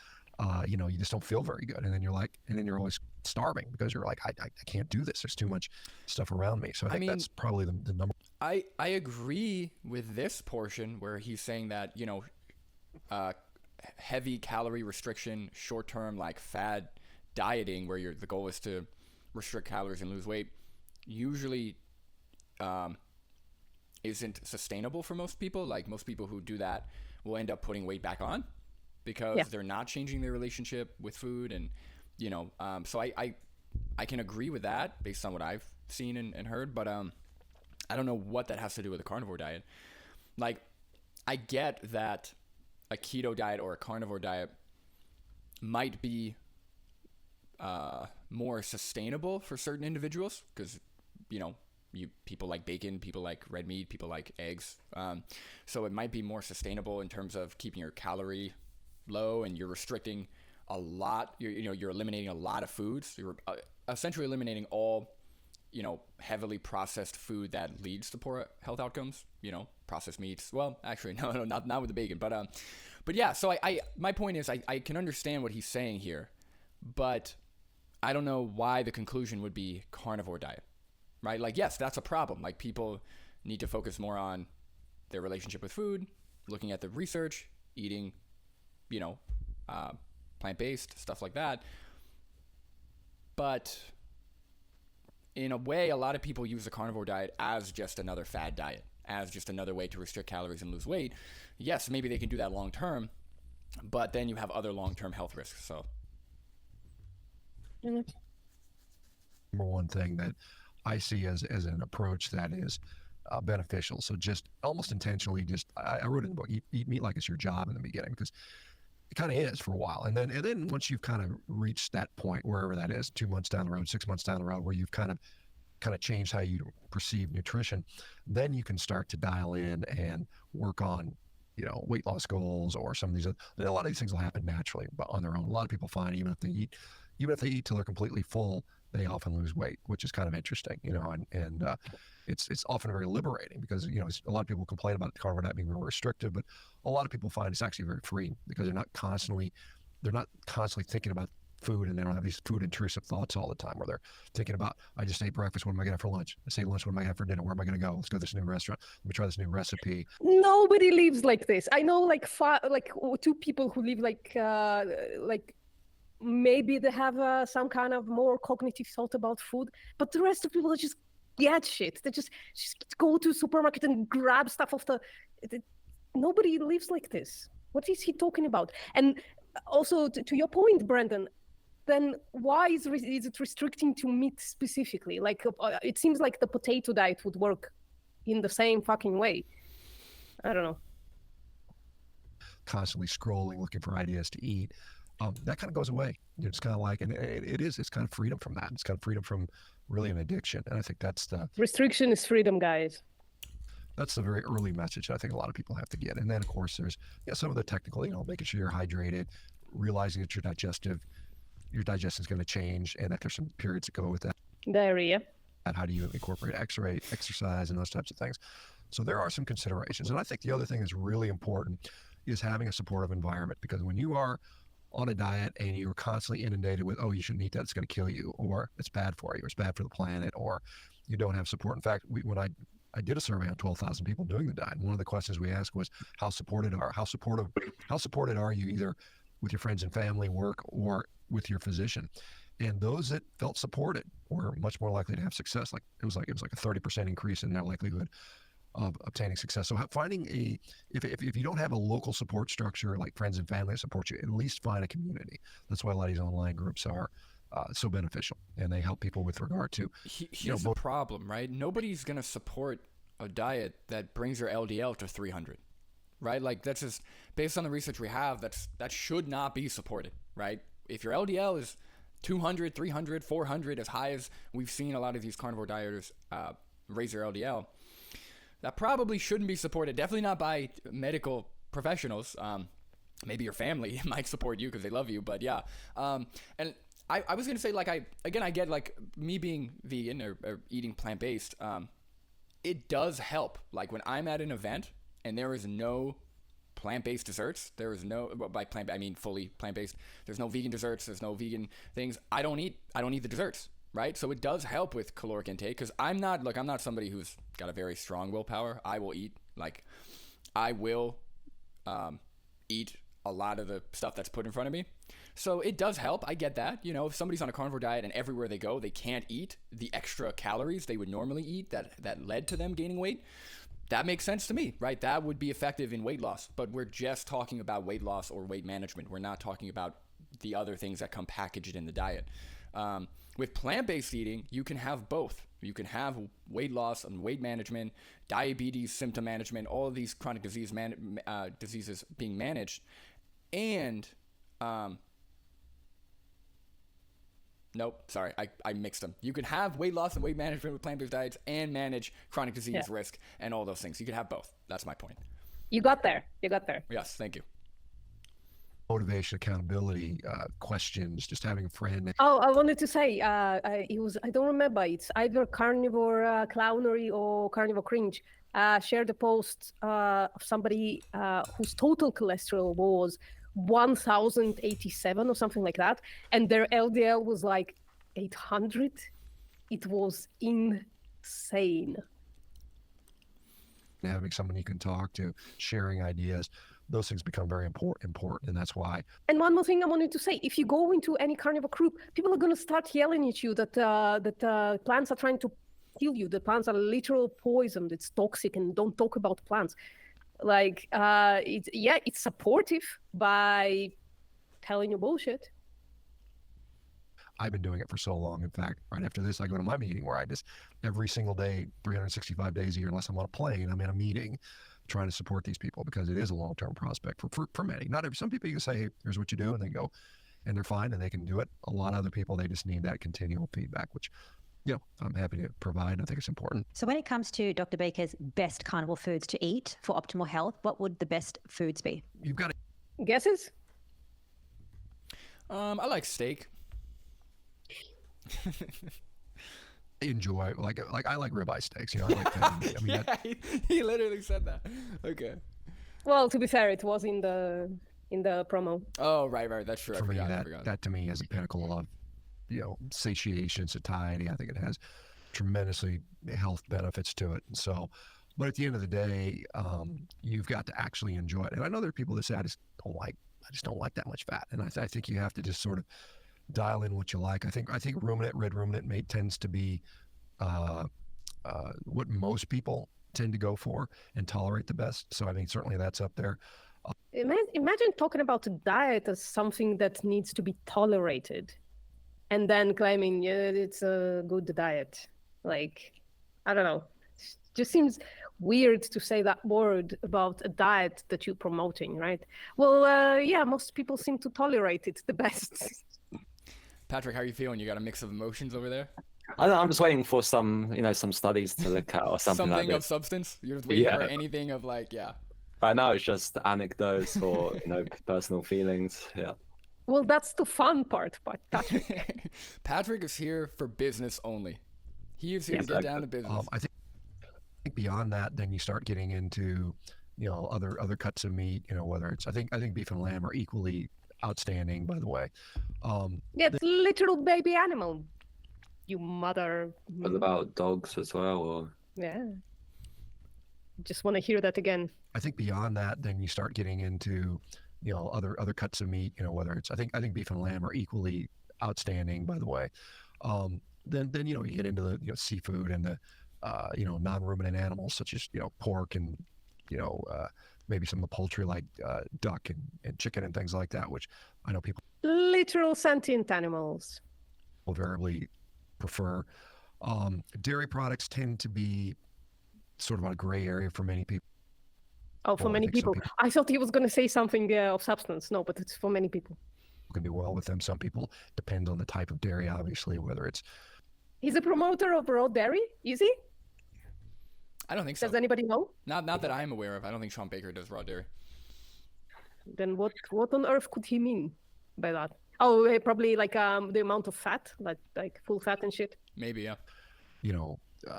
You just don't feel very good. And then you're always starving because you're like, I can't do this. There's too much stuff around me. So I think that's probably the number. I agree with this portion where he's saying that, heavy calorie restriction, short-term like fad dieting where the goal is to restrict calories and lose weight usually isn't sustainable for most people. Like most people who do that will end up putting weight back on because they're not changing their relationship with food. And so I can agree with that based on what I've seen and heard, but I don't know what that has to do with a carnivore diet. Like I get that a keto diet or a carnivore diet might be more sustainable for certain individuals because, people like bacon, people like red meat, people like eggs. So it might be more sustainable in terms of keeping your calorie low and you're restricting a lot. You're eliminating a lot of foods. You're essentially eliminating all, heavily processed food that leads to poor health outcomes, processed meats. Well, actually, no, not with the bacon, but yeah. So my point is, I can understand what he's saying here, but I don't know why the conclusion would be carnivore diet, right? Like, yes, that's a problem. Like people need to focus more on their relationship with food, looking at the research, eating, plant-based stuff like that. But in a way, a lot of people use the carnivore diet as just another fad diet, as just another way to restrict calories and lose weight. Yes, maybe they can do that long term, but then you have other long-term health risks. So number one thing that I see as an approach that is beneficial. So just almost intentionally, I wrote in the book, eat meat like it's your job in the beginning because it kind of is for a while. And then once you've kind of reached that point, wherever that is, 2 months down the road, 6 months down the road, where you've kind of changed how you perceive nutrition, then you can start to dial in and work on, weight loss goals or some of these. A lot of these things will happen naturally, but on their own. A lot of people find even if they eat till they're completely full, they often lose weight, which is kind of interesting, and it's often very liberating because, a lot of people complain about the carnivore diet being real restrictive, but a lot of people find it's actually very freeing because they're not constantly thinking about food and they don't have these food intrusive thoughts all the time where they're thinking about, I just ate breakfast, what am I going to have for lunch? I say lunch, what am I going to have for dinner? Where am I going to go? Let's go to this new restaurant. Let me try this new recipe. Nobody lives like this. I know like two people who live like maybe they have some kind of more cognitive thought about food, but the rest of people just get shit. They just go to supermarket and grab stuff off nobody lives like this. What is he talking about? And also to your point, Brandon, then why is it restricting to meat specifically? Like it seems like the potato diet would work in the same fucking way. I don't know. Constantly scrolling, looking for ideas to eat. that kind of goes away. It's kind of like, and it's kind of freedom from that. It's kind of freedom from really an addiction. And I think that's Restriction is freedom, guys. that's the very early message I think a lot of people have to get. And then of course there's some of the technical, making sure you're hydrated, realizing that your digestion is going to change, and that there's some periods that go with that. Diarrhea. And how do you incorporate exercise and those types of things? So there are some considerations. And I think the other thing that's really important is having a supportive environment, because when you are on a diet and you're constantly inundated with, oh, you shouldn't eat that, it's going to kill you, or it's bad for you, or it's bad for the planet, or you don't have support. In fact, when I did a survey on 12,000 people doing the diet, one of the questions we asked was, how supported are you, either with your friends and family, work, or with your physician? And those that felt supported were much more likely to have success. It was like a 30% increase in their likelihood of obtaining success. So finding if you don't have a local support structure like friends and family that support you, at least find a community. That's why a lot of these online groups are so beneficial, and they help people with regard to. Here's the problem, right? Nobody's going to support a diet that brings your LDL to 300, right? Like, that's just based on the research we have. That should not be supported, right? If your LDL is 200, 300, 400, as high as we've seen a lot of these carnivore dieters raise their LDL, that probably shouldn't be supported. Definitely not by medical professionals. Maybe your family might support you because they love you, but yeah. And I was going to say, like, I get, like, me being vegan or eating plant-based, it does help. Like, when I'm at an event and there is no plant-based desserts, there is no, by plant I mean fully plant-based, there's no vegan desserts, there's no vegan things, I don't eat the desserts, right? So it does help with caloric intake, because I'm not somebody who's got a very strong willpower. I will eat eat a lot of the stuff that's put in front of me. So it does help. I get that. If somebody's on a carnivore diet and everywhere they go, they can't eat the extra calories they would normally eat that led to them gaining weight, that makes sense to me, right? That would be effective in weight loss. But we're just talking about weight loss or weight management. We're not talking about the other things that come packaged in the diet. With plant-based eating, you can have both. You can have weight loss and weight management, diabetes, symptom management, all of these chronic diseases being managed. And, nope, sorry, I mixed them. You can have weight loss and weight management with plant-based diets and manage chronic disease risk and all those things. You can have both. That's my point. You got there. Yes, thank you. Motivation, accountability, questions, just having a friend. Oh, I wanted to say, I don't remember, it's either Carnivore Clownery or Carnivore Cringe, shared a post of somebody whose total cholesterol was 1,087 or something like that, and their LDL was like 800. It was insane. Having someone you can talk to, sharing ideas, those things become very important, and that's why. And one more thing I wanted to say: if you go into any carnivore group, people are going to start yelling at you that plants are trying to kill you. The plants are literal poison. It's toxic, and don't talk about plants. Like, it's supportive by telling you bullshit. I've been doing it for so long. In fact, right after this, I go to my meeting where I just every single day, 365 days a year, unless I'm on a plane, I'm in a meeting trying to support these people, because it is a long-term prospect for many. Not every, some people you can say, hey, here's what you do, and they go, and they're fine, and they can do it. A lot of other people, they just need that continual feedback, which, I'm happy to provide. I think it's important. So when it comes to Dr. Baker's best carnivore foods to eat for optimal health, what would the best foods be? You've got to Guesses? I like steak. enjoy like I like ribeye steaks. I like that. I mean, he literally said that. Okay. Well, to be fair, it was in the promo. Oh, right. That's true. For me, I forgot. that to me is a pinnacle of satiation, satiety. I think it has tremendously health benefits to it. And so, but at the end of the day, you've got to actually enjoy it. And I know there are people that say, I just don't like that much fat. And I think you have to just sort of dial in what you like. I think red ruminant meat tends to be what most people tend to go for and tolerate the best. So I mean, certainly that's up there. Imagine talking about a diet as something that needs to be tolerated, and then claiming it's a good diet. Like, I don't know. just seems weird to say that word about a diet that you're promoting, right? Well, yeah, most people seem to tolerate it the best. Patrick, how are you feeling? You got a mix of emotions over there? I don't know, I'm just waiting for some, some studies to look at or something like Something of this. substance? You're just waiting for Yeah. anything of like, yeah. Right now, it's just anecdotes or personal feelings. Yeah. Well, that's the fun part, Patrick. Patrick is here for business only. He is here to get down to business. I think beyond that, then you start getting into, other cuts of meat. Whether it's I think beef and lamb are equally outstanding. By the way, Yeah, it's literal baby animal. You mother. What about dogs as well? Or Yeah. Just want to hear that again. I think beyond that, then you start getting into, other cuts of meat. Whether it's I think beef and lamb are equally outstanding. By the way, then you get into the seafood and the non-ruminant animals such as pork and maybe some of the poultry like duck and chicken and things like that, which I know people Literal sentient animals. will invariably prefer. Dairy products tend to be sort of a gray area for many people. Oh, for Well, I many think some people. I thought he was going to say something of substance. No, but it's for many people. Can do well with them. Some people depends on the type of dairy, obviously, whether it's He's a promoter of raw dairy, is he? I don't think so. Does anybody know? Not that I'm aware of. I don't think Sean Baker does raw dairy. Then what on earth could he mean by that? Oh, probably like the amount of fat, like full fat and shit. Maybe, yeah.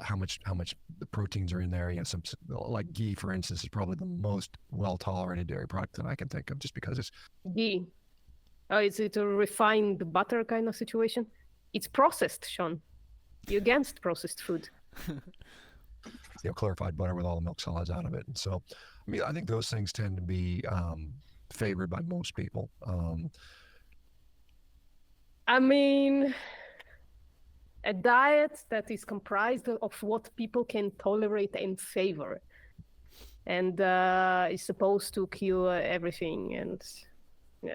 how much the proteins are in there. Some like ghee, for instance, is probably the most well tolerated dairy product that I can think of, just because it's Ghee. Oh, is it a refined butter kind of situation? It's processed, Sean. You're against processed food. clarified butter with all the milk solids out of it. And so, I think those things tend to be favored by most people. A diet that is comprised of what people can tolerate and favor, and is supposed to cure everything. And yeah.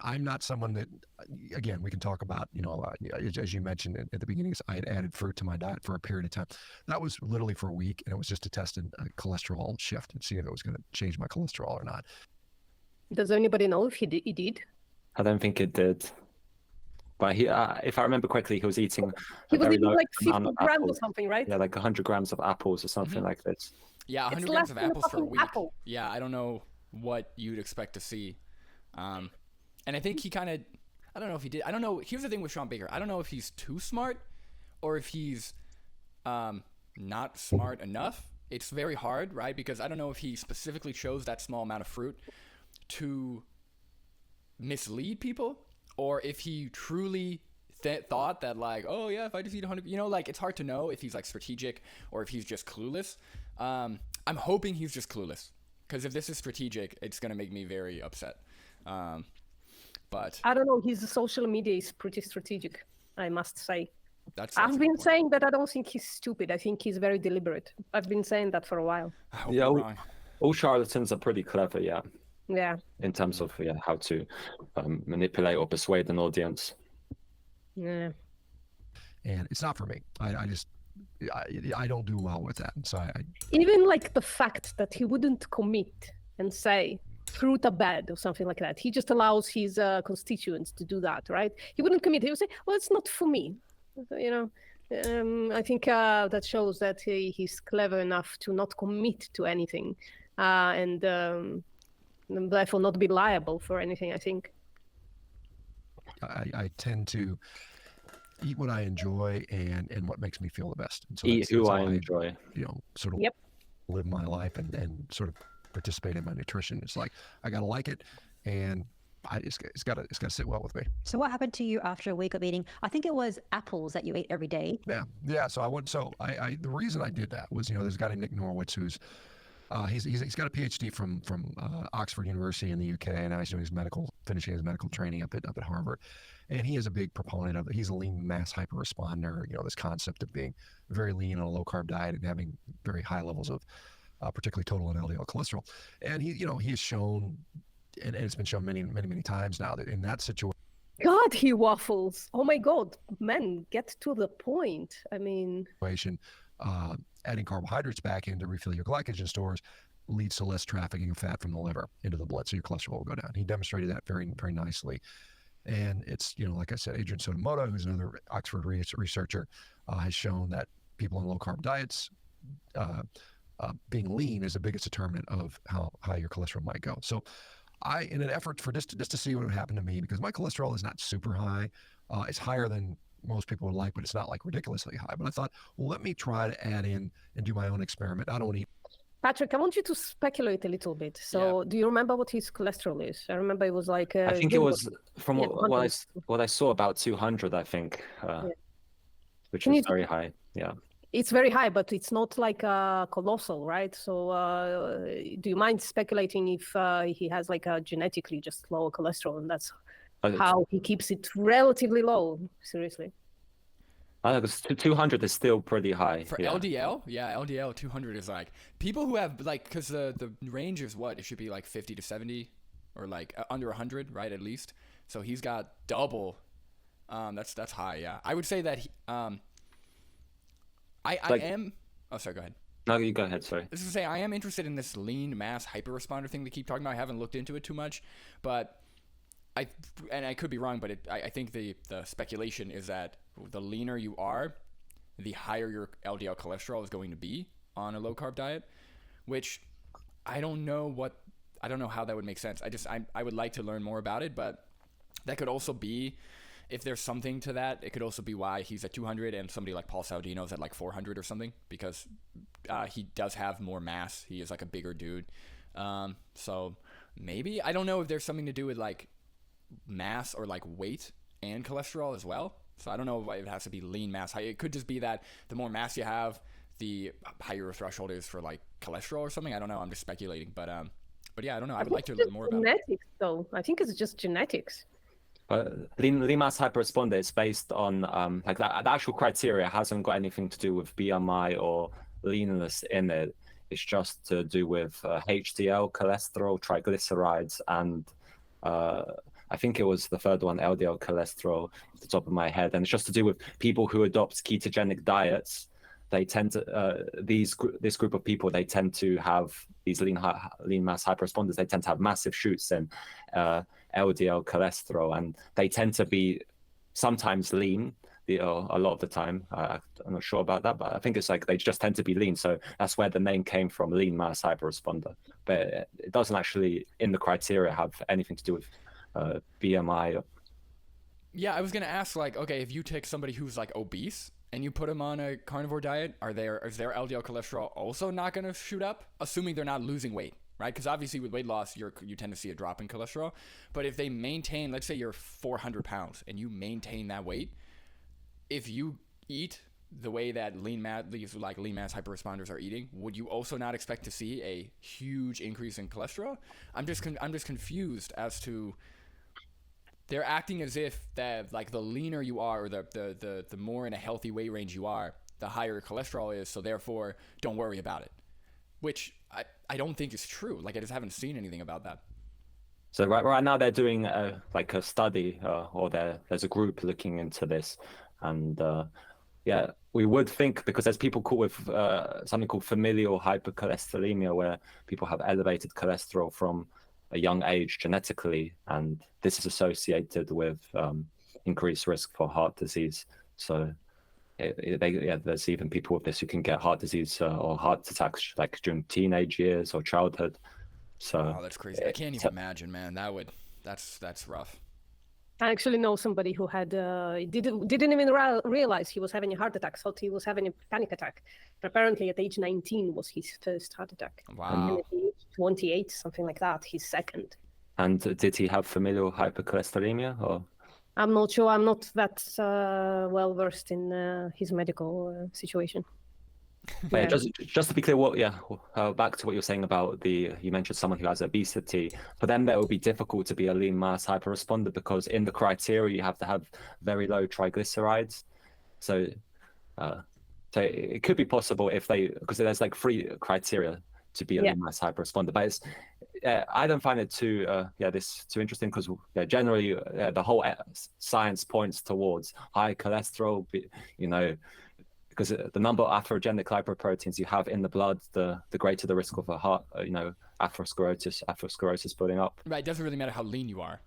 I'm not someone that, again, we can talk about, as you mentioned at the beginning, I had added fruit to my diet for a period of time. That was literally for a week, and it was just to test a cholesterol shift and see if it was going to change my cholesterol or not. Does anybody know if he did? I don't think it did. But he, if I remember correctly, he was eating. He was very eating low like amount 50 of grams or apples. something, right? Yeah, like 100 grams of apples or something like this. Yeah, 100 It's grams less of than a apples for a fucking week. apple. Yeah, I don't know what you'd expect to see. And I think he kind of, I don't know if he did. I don't know. Here's the thing with Sean Baker. I don't know if he's too smart or if he's not smart enough. It's very hard, right? Because I don't know if he specifically chose that small amount of fruit to mislead people, or if he truly thought that, like, oh yeah, if I just eat 100, it's hard to know if he's like strategic or if he's just clueless. I'm hoping he's just clueless, because if this is strategic, it's gonna make me very upset. But I don't know. His social media is pretty strategic, I must say. that's I've a been good point. saying that I don't think he's stupid. I think he's very deliberate. I've been saying that for a while. I hope Yeah, you're we- wrong. All charlatans are pretty clever, yeah, Yeah. in terms of how to manipulate or persuade an audience. Yeah. And it's not for me. I don't do well with that. And so Even like the fact that he wouldn't commit and say fruit are bad or something like that. He just allows his constituents to do that, right? He wouldn't commit. He would say, well, it's not for me. I think that shows that he's clever enough to not commit to anything and therefore not be liable for anything, I think. I tend to eat what I enjoy and what makes me feel the best. And so Eat who that's I how enjoy. Sort of Yep. live my life and sort of participate in my nutrition. It's like I gotta like it, and it's gotta sit well with me. So what happened to you after a week of eating? I think it was apples that you ate every day. Yeah. So the reason I did that was, there's a guy named Nick Norwitz who's he's got a PhD from Oxford University in the UK, and now he's doing finishing his medical training up at Harvard. And he is a big proponent of it. He's a lean mass hyperresponder. This concept of being very lean on a low carb diet and having very high levels of particularly total and LDL cholesterol. And he has shown, and it's been shown many times now, that in that situation, God, he waffles. Oh my God, man, get to the point. adding carbohydrates back in to refill your glycogen stores leads to less trafficking of fat from the liver into the blood, so your cholesterol will go down. He demonstrated that very, very nicely. And it's, like I said, Adrian Sotomoto, who's another Oxford researcher, has shown that people on low-carb diets, being lean is the biggest determinant of how high your cholesterol might go. So in an effort for just to see what would happen to me, because my cholesterol is not super high, it's higher than most people would like, but it's not like ridiculously high. But I thought, well, let me try to add in and do my own experiment. I don't eat. Patrick, I want you to speculate a little bit. So, do you remember what his cholesterol is? I remember it was like. I think it was from what I saw about 200. I think, which is very high. Yeah. It's very high, but it's not like colossal, right? So, do you mind speculating if he has like a genetically just lower cholesterol, and that's how he keeps it relatively low? Seriously. I think 200 is still pretty high. For LDL? Yeah, LDL 200 is like, people who have like, because the range is what? It should be like 50 to 70 or like under 100, right, at least. So he's got double. That's high, yeah. I would say that I am... Oh, sorry, go ahead. No, you go ahead, sorry. I was going to say, I am interested in this lean mass hyperresponder thing they keep talking about. I haven't looked into it too much, but I could be wrong, but I think the speculation is that the leaner you are, the higher your LDL cholesterol is going to be on a low-carb diet, which I don't know how that would make sense. I would like to learn more about it, but that could also be, if there's something to that, it could also be why he's at 200 and somebody like Paul Saladino is at like 400 or something, because he does have more mass. He is like a bigger dude. So maybe, I don't know if there's something to do with like mass or like weight and cholesterol as well. So I don't know if it has to be lean mass. It could just be that the more mass you have, the higher your threshold is for like cholesterol or something. I don't know. I'm just speculating, but yeah, I don't know. I would like to learn more about it. Genetics, though. I think it's just genetics. Lean mass hyperresponder is based on like the actual criteria hasn't got anything to do with BMI or leanness in it. It's just to do with HDL, cholesterol, triglycerides, and I think it was the third one, LDL cholesterol, off the top of my head. And it's just to do with people who adopt ketogenic diets. They tend to, this group of people, they tend to have these lean mass hyperresponders. They tend to have massive shoots in LDL cholesterol, and they tend to be sometimes lean, a lot of the time. I'm not sure about that, but I think it's like they just tend to be lean. So that's where the name came from, lean mass hyperresponder. But it doesn't actually, in the criteria, have anything to do with BMI. Yeah, I was gonna ask, like, okay, if you take somebody who's like obese and you put them on a carnivore diet, is their LDL cholesterol also not gonna shoot up, assuming they're not losing weight, right? Because obviously with weight loss, you tend to see a drop in cholesterol. But if they maintain, let's say you're 400 pounds and you maintain that weight, if you eat the way that lean mass hyperresponders are eating, would you also not expect to see a huge increase in cholesterol? I'm just confused as to, they're acting as if that like the leaner you are, or the more in a healthy weight range you are, the higher your cholesterol is, so therefore don't worry about it, which I don't think is true. Like, I just haven't seen anything about that. So right now they're doing a study, or there's a group looking into this, and yeah, we would think, because there's people caught with something called familial hypercholesterolemia, where people have elevated cholesterol from a young age genetically, and this is associated with increased risk for heart disease. So there's even people with this who can get heart disease or heart attacks like during teenage years or childhood. So oh, that's crazy. I can't even imagine, man. That's rough. I actually know somebody who had didn't even realize he was having a heart attack. Thought he was having a panic attack. But apparently, at age 19 was his first heart attack. Wow. And at age 28, something like that, his second. And did he have familial hypercholesterolemia, or? I'm not sure. I'm not that well versed in his medical situation. But yeah, just to be clear, back to what you're saying about you mentioned someone who has obesity. For them, that would be difficult to be a lean mass hyperresponder, because in the criteria you have to have very low triglycerides. So it could be possible because there's like 3 criteria to be a lean mass hyperresponder. But it's I don't find it too interesting, because generally the whole science points towards high cholesterol, because the number of atherogenic lipoproteins you have in the blood, the greater the risk of a heart, atherosclerosis building up. Right. It doesn't really matter how lean you are.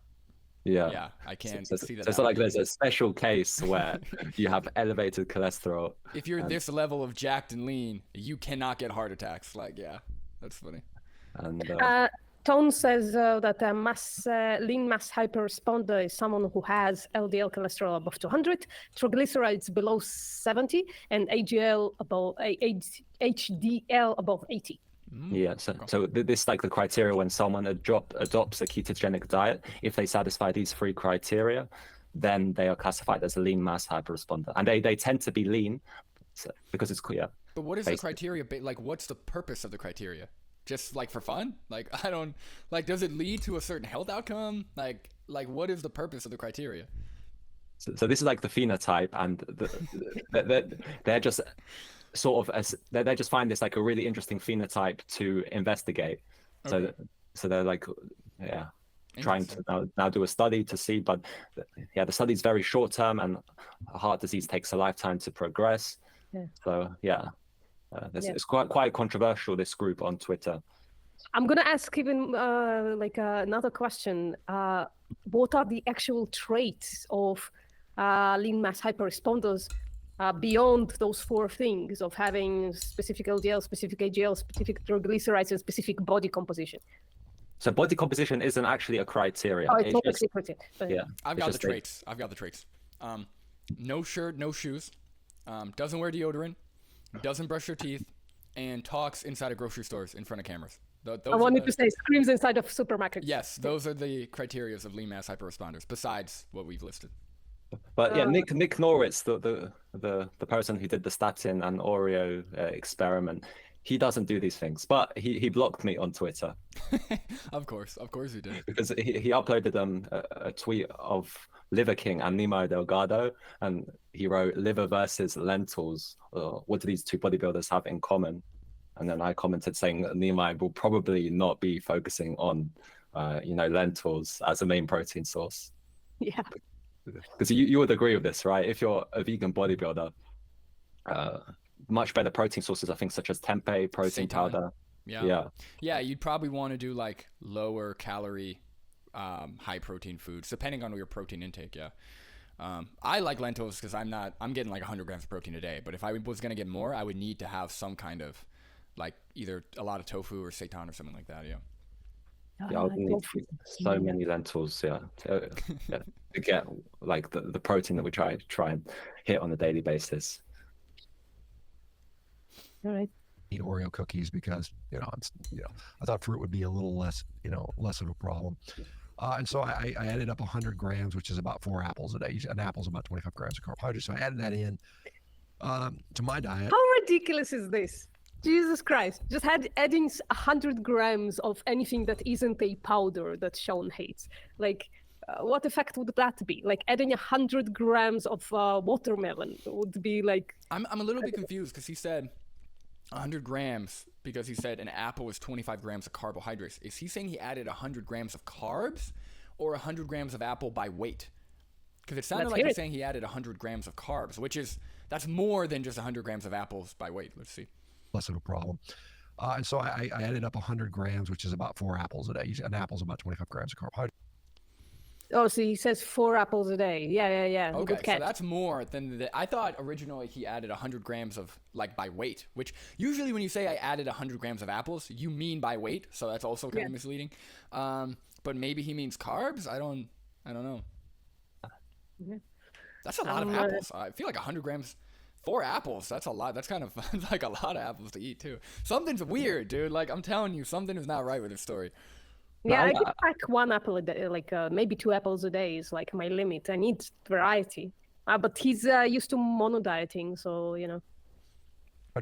Yeah. Yeah, I can't So see that. it's not like there's a special case where you have elevated cholesterol. If you're this level of jacked and lean, you cannot get heart attacks. Like, yeah, that's funny. And Tone says that a lean mass hyperresponder is someone who has LDL cholesterol above 200, triglycerides below 70, and HDL above 80. Yeah, so this is like the criteria when someone adopts a ketogenic diet. If they satisfy these 3 criteria, then they are classified as a lean mass hyperresponder, and they tend to be lean because it's clear. But what is the criteria? Like, what's the purpose of the criteria? Just like for fun? Like, I don't like. Does it lead to a certain health outcome? Like what is the purpose of the criteria? So this is like the phenotype, and they're just sort of they just find this like a really interesting phenotype to investigate. Okay. So they're like, yeah, trying to now do a study to see, but yeah, the study is very short term, and heart disease takes a lifetime to progress. Yeah. So yeah, it's quite controversial, this group on Twitter. I'm gonna ask even another question. What are the actual traits of lean mass hyperresponders beyond those 4 things of having specific LDL, specific AGL, specific triglycerides, and specific body composition? So body composition isn't actually a criteria. Oh, it's not a criteria. Yeah. I've got the traits. No shirt, no shoes, doesn't wear deodorant, doesn't brush your teeth, and talks inside of grocery stores in front of cameras. I wanted to say screams inside of supermarkets. Yes, those are the criteria of lean mass hyperresponders, besides what we've listed. But yeah, Nick Norritz, the person who did the statin and Oreo experiment, he doesn't do these things, but he blocked me on Twitter. Of course he did. Because he uploaded a tweet of Liver King and Nemo Delgado, and he wrote liver versus lentils. What do these 2 bodybuilders have in common? And then I commented saying that Nemo will probably not be focusing on, lentils as a main protein source. Yeah. Because you would agree with this, right? If you're a vegan bodybuilder, much better protein sources, I think, such as tempeh, protein powder. Yeah, you'd probably want to do like lower calorie, high protein foods, depending on your protein intake. Yeah. I like lentils because I'm getting like 100 grams of protein a day. But if I was going to get more, I would need to have some kind of like either a lot of tofu or seitan or something like that. Yeah. Yeah, I would need so many lentils, to get like the protein that we try and hit on a daily basis. All right. Eat Oreo cookies because I thought fruit would be a little less of a problem, and so I added up 100 grams, which is about 4 apples a day. An apple's about 25 grams of carbohydrates, so I added that in to my diet. How ridiculous is this? Jesus Christ! Just adding 100 grams of anything that isn't a powder that Sean hates. Like, what effect would that be? Like adding 100 grams of watermelon would be like. I'm a little bit confused because he said 100 grams because he said an apple is 25 grams of carbohydrates. Is he saying he added 100 grams of carbs or 100 grams of apple by weight? Because it sounded like he's saying he added 100 grams of carbs, that's more than just 100 grams of apples by weight. Let's see. Less of a problem. And so I added up 100 grams, which is about 4 apples a day. An apple's about 25 grams of carbohydrates. Oh, so he says 4 apples a day. Yeah. Okay, so that's more than I thought originally he added 100 grams of, like, by weight, which usually when you say I added 100 grams of apples, you mean by weight, so that's also kind of misleading. But maybe he means carbs? I don't know. Yeah. That's a lot of apples. I feel like 100 grams... 4 apples, that's a lot. That's kind of like a lot of apples to eat too. Something's weird, dude. Like, I'm telling you, something is not right with this story. Yeah, I could pack 1 apple a day, like maybe 2 apples a day is like my limit. I need variety. But he's used to mono dieting, so,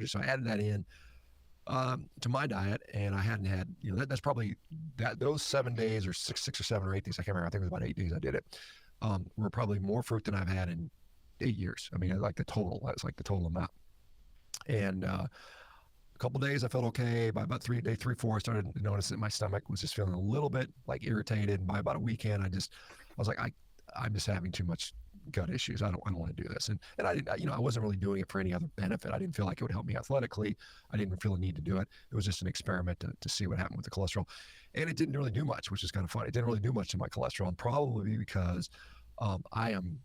So I added that in to my diet, and I hadn't had, that's probably those 7 days or six or 7 or 8 days. I can't remember. I think it was about 8 days I did it. Were probably more fruit than I've had in 8 years. I mean, that's like the total amount. And a couple days I felt okay. By about day 3, 4, I started to notice that my stomach was just feeling a little bit like irritated. And by about a weekend, I was like, I'm just having too much gut issues. I don't want to do this. And I didn't, I wasn't really doing it for any other benefit. I didn't feel like it would help me athletically. I didn't feel a need to do it. It was just an experiment to see what happened with the cholesterol. And it didn't really do much, which is kind of funny. It didn't really do much to my cholesterol, and probably because I am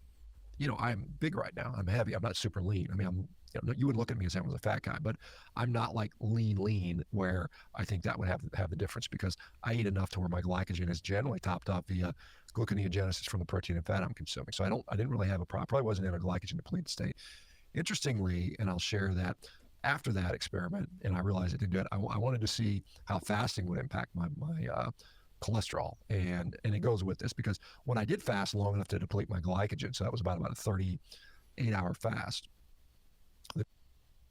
big right now. I'm heavy. I'm not super lean. I mean, you would look at me and say I was a fat guy, but I'm not like lean where I think that would have the difference, because I eat enough to where my glycogen is generally topped off via gluconeogenesis from the protein and fat I'm consuming. So I didn't really have a problem. Probably wasn't in a glycogen depleted state. Interestingly, and I'll share that after that experiment, and I realized it didn't do it. I wanted to see how fasting would impact my cholesterol, and it goes with this, because when I did fast long enough to deplete my glycogen, so that was about a 38-hour fast.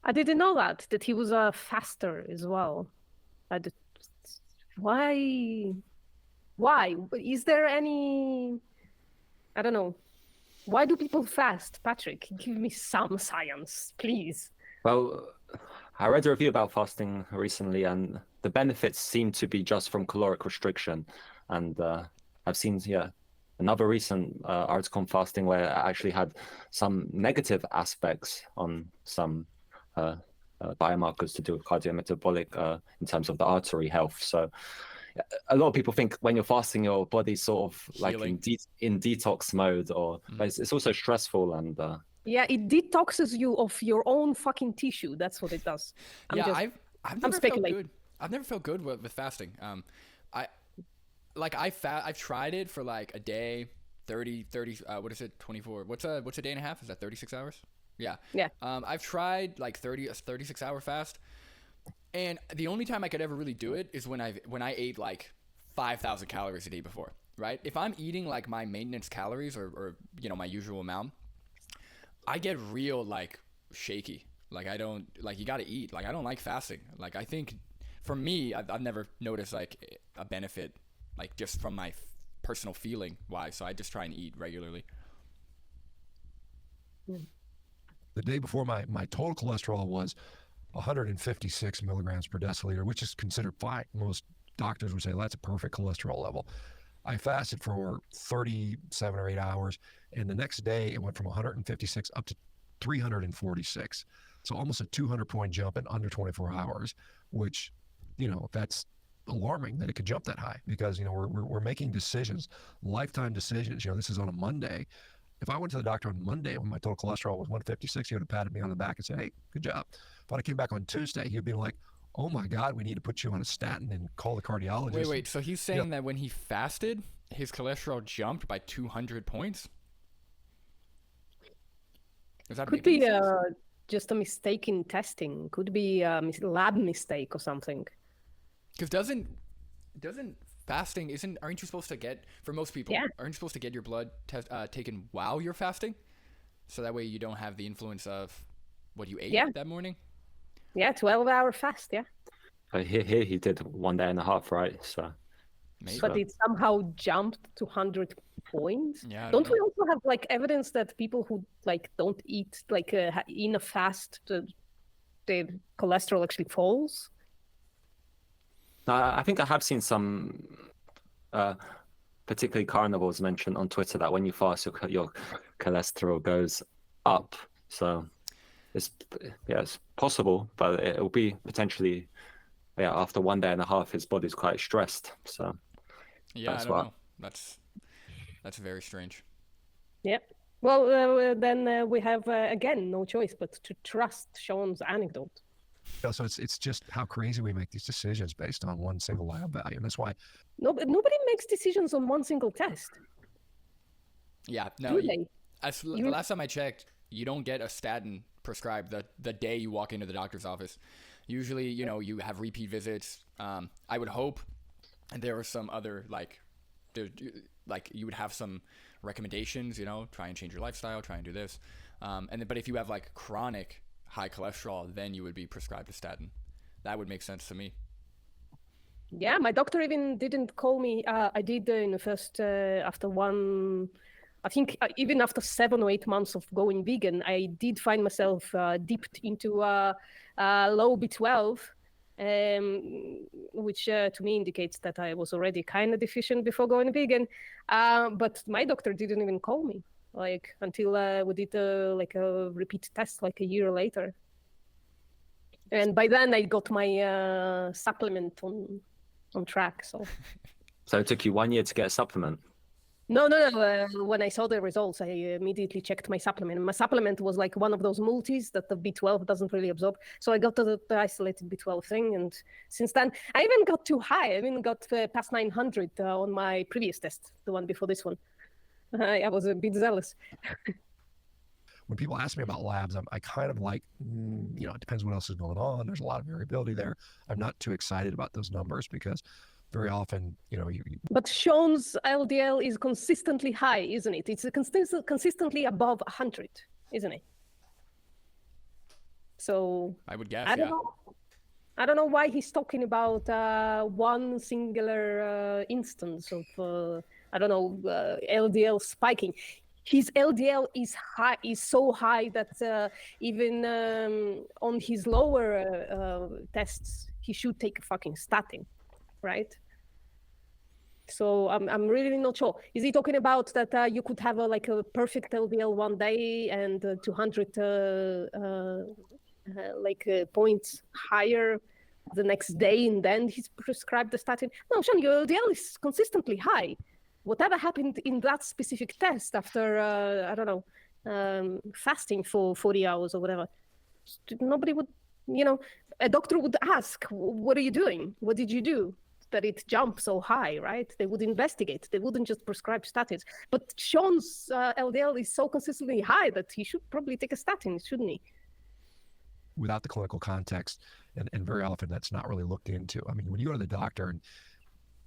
I didn't know that he was a faster as well. Why? Is there any, I don't know. Why do people fast, Patrick? Give me some science, please. Well, I read a review about fasting recently, and the benefits seem to be just from caloric restriction. And I've seen another recent article on fasting where it actually had some negative aspects on some biomarkers to do with cardiometabolic in terms of the artery health. So a lot of people think when you're fasting, your body's sort of like in detox mode, but it's also stressful, and yeah, it detoxes you of your own fucking tissue. That's what it does. I've never felt good. I've never felt good with fasting. I've tried it for like a day, 30, what is it, 24? What's a day and a half? Is that 36 hours? Yeah. I've tried like 36-hour fast, and the only time I could ever really do it is when I ate like 5,000 calories a day before, right? If I'm eating like my maintenance calories or my usual amount, I get real like shaky. Like I don't, like, you got to eat. Like I don't like fasting. Like I think for me, I've never noticed like a benefit, like just from my personal feeling wise. So I just try and eat regularly. The day before, my total cholesterol was 156 milligrams per deciliter, which is considered fine. Most doctors would say, well, that's a perfect cholesterol level. I fasted for 37 or 8 hours, and the next day it went from 156 up to 346. So almost a 200-point jump in under 24 hours, which, that's alarming that it could jump that high, because, we're making decisions, lifetime decisions. This is on a Monday. If I went to the doctor on Monday when my total cholesterol was 156, he would have patted me on the back and said, hey, good job. If I came back on Tuesday, he would be like, oh my God, we need to put you on a statin and call the cardiologist. Wait. So he's saying that when he fasted, his cholesterol jumped by 200 points? Could be just a mistake in testing. Could be a lab mistake or something. Because doesn't fasting, aren't you supposed to get, for most people, aren't you supposed to get your blood taken while you're fasting? So that way you don't have the influence of what you ate that morning? Yeah, 12-hour fast, yeah. But here he did 1 day and a half, right? So, maybe. But it somehow jumped to 100 points. Yeah, don't we also have like evidence that people who like don't eat like in a fast, the cholesterol actually falls? I think I have seen some, particularly carnivores, mention on Twitter that when you fast, your cholesterol goes up. So it's possible, but it will be potentially, after 1 day and a half, his body's quite stressed. So I don't know. That's very strange. Yeah. Well, then we have again no choice but to trust Sean's anecdote. So it's just how crazy we make these decisions based on one single lab value, and that's why nobody makes decisions on one single test. Yeah, no. The last time I checked, you don't get a statin prescribed the day you walk into the doctor's office. Usually, you have repeat visits. I would hope there were some other you would have some recommendations. Try and change your lifestyle, try and do this. But if you have like chronic high cholesterol, then you would be prescribed a statin. That would make sense to me. Yeah, my doctor even didn't call me. I did in the first, after one, I think even after 7 or 8 months of going vegan, I did find myself dipped into low B12, which to me indicates that I was already kind of deficient before going vegan. But my doctor didn't even call me. like until we did like a repeat test like a year later. And by then I got my supplement on track. So it took you 1 year to get a supplement. No. When I saw the results, I immediately checked my supplement. My supplement was like one of those multis that the B12 doesn't really absorb. So I got the isolated B12 thing. And since then, I even got too high. I even got past 900 on my previous test, the one before this one. I was a bit zealous. When people ask me about labs, I kind of like, it depends what else is going on. There's a lot of variability there. I'm not too excited about those numbers because very often, But Sean's LDL is consistently high, isn't it? It's consistently above 100, isn't it? So I would guess. I don't know why he's talking about one singular instance of LDL spiking. His LDL is so high that even on his lower tests, he should take a fucking statin, right? So I'm really not sure. Is he talking about that you could have a perfect LDL one day and 200 points higher the next day, and then he's prescribed the statin? No, Sean, your LDL is consistently high. Whatever happened in that specific test after fasting for 40 hours or whatever, nobody would, a doctor would ask, what are you doing? What did you do that it jumped so high, right? They would investigate. They wouldn't just prescribe statins. But Sean's LDL is so consistently high that he should probably take a statin, shouldn't he? Without the clinical context, and very often that's not really looked into. I mean, when you go to the doctor and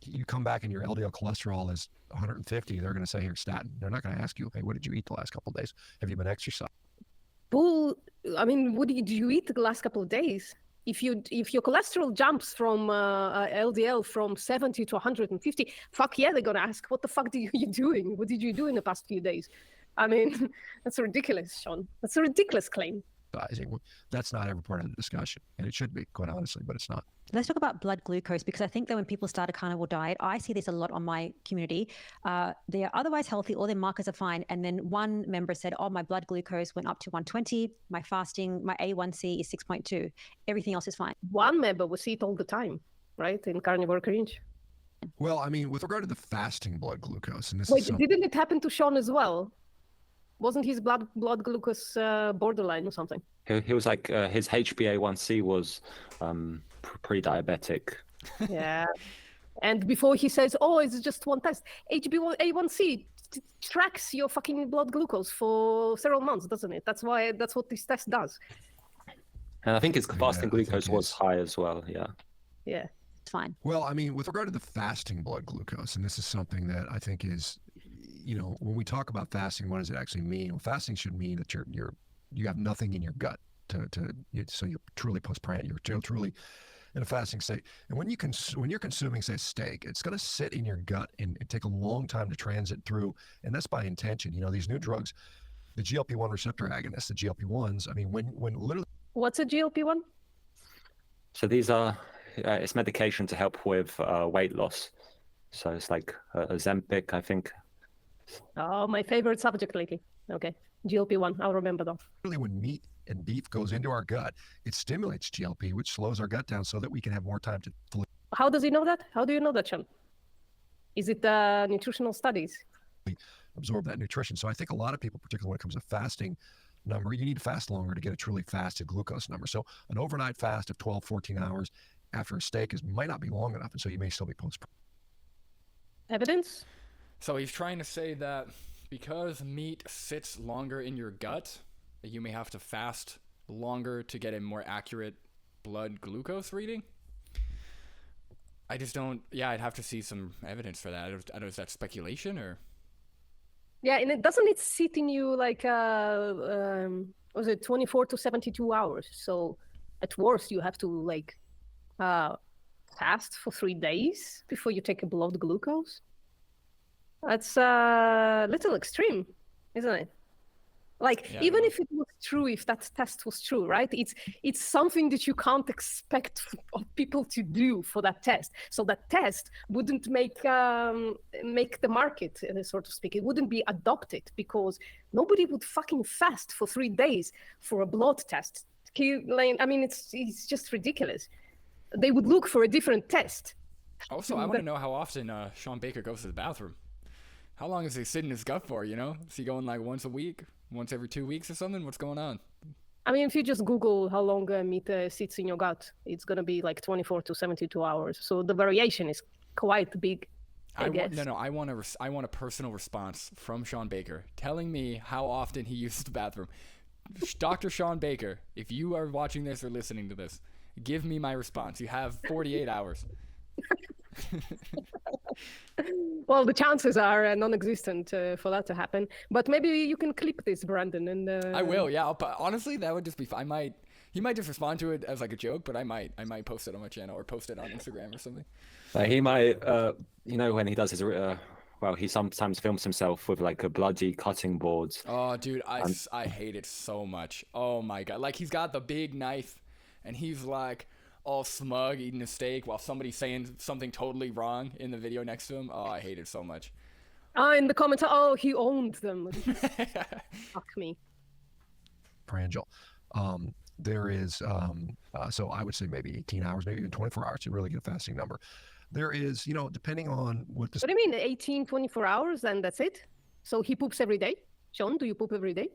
you come back and your LDL cholesterol is 150, they're going to say, here, statin. They're not going to ask you, hey, what did you eat the last couple of days? Have you been exercising? Well, I mean, what did you eat the last couple of days? If your cholesterol jumps from LDL from 70 to 150, fuck yeah, they're going to ask, what the fuck are you doing? What did you do in the past few days? I mean, that's ridiculous, Sean. That's a ridiculous claim. That's not ever part of the discussion, and it should be, quite honestly, but it's not. Let's talk about blood glucose, because I think that when people start a carnivore diet, I see this a lot on my community. They are otherwise healthy, all their markers are fine, and then one member said, oh, my blood glucose went up to 120, my fasting, my A1C is 6.2, everything else is fine. One member, we see it all the time, right, in Carnivore Cringe. Well, I mean, with regard to the fasting blood glucose, and this Wait, didn't it happen to Sean as well? Wasn't his blood glucose borderline or something? He was like, his HbA1c was pre-diabetic. Yeah. And before he says, oh, it's just one test, HbA1c tracks your fucking blood glucose for several months, doesn't it? That's what this test does. And I think his fasting glucose was high as well, yeah. Yeah. It's fine. Well, I mean, with regard to the fasting blood glucose, and this is something that I think is, when we talk about fasting, what does it actually mean? Well, fasting should mean that you have nothing in your gut so you're truly postprandial, you're truly in a fasting state. And when you're consuming, say, a steak, it's going to sit in your gut and take a long time to transit through, and that's by intention. These new drugs, the GLP-1 receptor agonists, the GLP-1s. I mean, when literally. What's a GLP-1? So these are it's medication to help with weight loss. So it's like Ozempic, I think. Oh, my favorite subject lately. Okay, GLP-1. I'll remember that. Really, when meat and beef goes into our gut, it stimulates GLP, which slows our gut down so that we can have more time to. How does he know that? How do you know that, Sean? Is it nutritional studies? Absorb that nutrition. So I think a lot of people, particularly when it comes to fasting number, you need to fast longer to get a truly fasted glucose number. So an overnight fast of 12, 14 hours after a steak might not be long enough, and so you may still be post. Evidence? So he's trying to say that because meat sits longer in your gut, you may have to fast longer to get a more accurate blood glucose reading. I just don't. Yeah, I'd have to see some evidence for that. I don't know, is that speculation or? Yeah, and doesn't it sit in you like was it 24 to 72 hours? So at worst, you have to fast for 3 days before you take a blood glucose. That's a little extreme, isn't it? Like, Yeah, even no. if it was true, if that test was true, right? It's something that you can't expect of people to do for that test. So that test wouldn't make the market, so to speak. It wouldn't be adopted because nobody would fucking fast for 3 days for a blood test. I mean, it's just ridiculous. They would look for a different test. Also, I want to know how often Sean Baker goes to the bathroom. How long is he sitting in his gut for, you know? Is he going like once a week? Once every 2 weeks or something? What's going on? I mean, if you just Google how long meat sits in your gut, it's going to be like 24 to 72 hours. So the variation is quite big, I guess. I want a personal response from Sean Baker telling me how often he uses the bathroom. Dr. Sean Baker, if you are watching this or listening to this, give me my response. You have 48 hours. Well, the chances are non-existent for that to happen. But maybe you can clip this, Brandon. And I will, yeah. Honestly, that would just be fun. He might just respond to it as like a joke, but I might post it on my channel or post it on Instagram or something. He might, when he does his, he sometimes films himself with like a bloody cutting board. Oh, dude, I hate it so much. Oh my God. Like he's got the big knife and he's like all smug eating a steak while somebody's saying something totally wrong in the video next to him. Oh, I hate it so much. In the comments, he owned them. Fuck me. Prangial. There is, so I would say maybe 18 hours, maybe even 24 hours to really get a fasting number. There is, depending on what the... What do you mean, 18, 24 hours and that's it? So he poops every day? Sean, do you poop every day?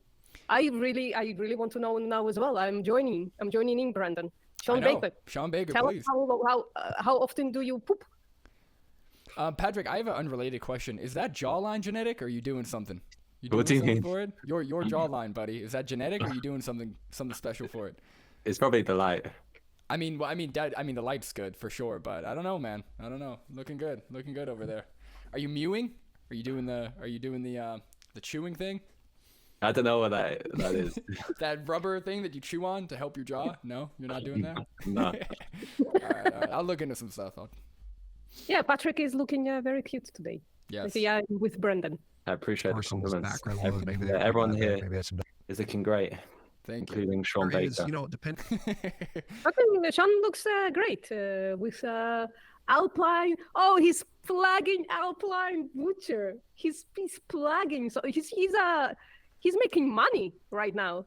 I really want to know now as well. I'm joining in, Brandon. Sean Baker, tell please. us how often do you poop? Patrick, I have an unrelated question. Is that jawline genetic or are you doing something? What do you mean? For it? Your jawline, buddy. Is that genetic or are you doing something special for it? It's probably the light. I mean, the light's good for sure, but I don't know, man. I don't know. Looking good over there. Are you mewing? Are you doing the chewing thing? I don't know what that is. That rubber thing that you chew on to help your jaw? No, you're not doing that? No. All right. I'll look into some stuff. Yeah, Patrick is looking very cute today. Yes. Yeah, with Brendan. I appreciate the compliments. Everyone here is looking great. Thank you. Including Sean Baker. I think Sean looks great with Alpine. Oh, he's flagging Alpine Butcher. He's flagging. So he's making money right now.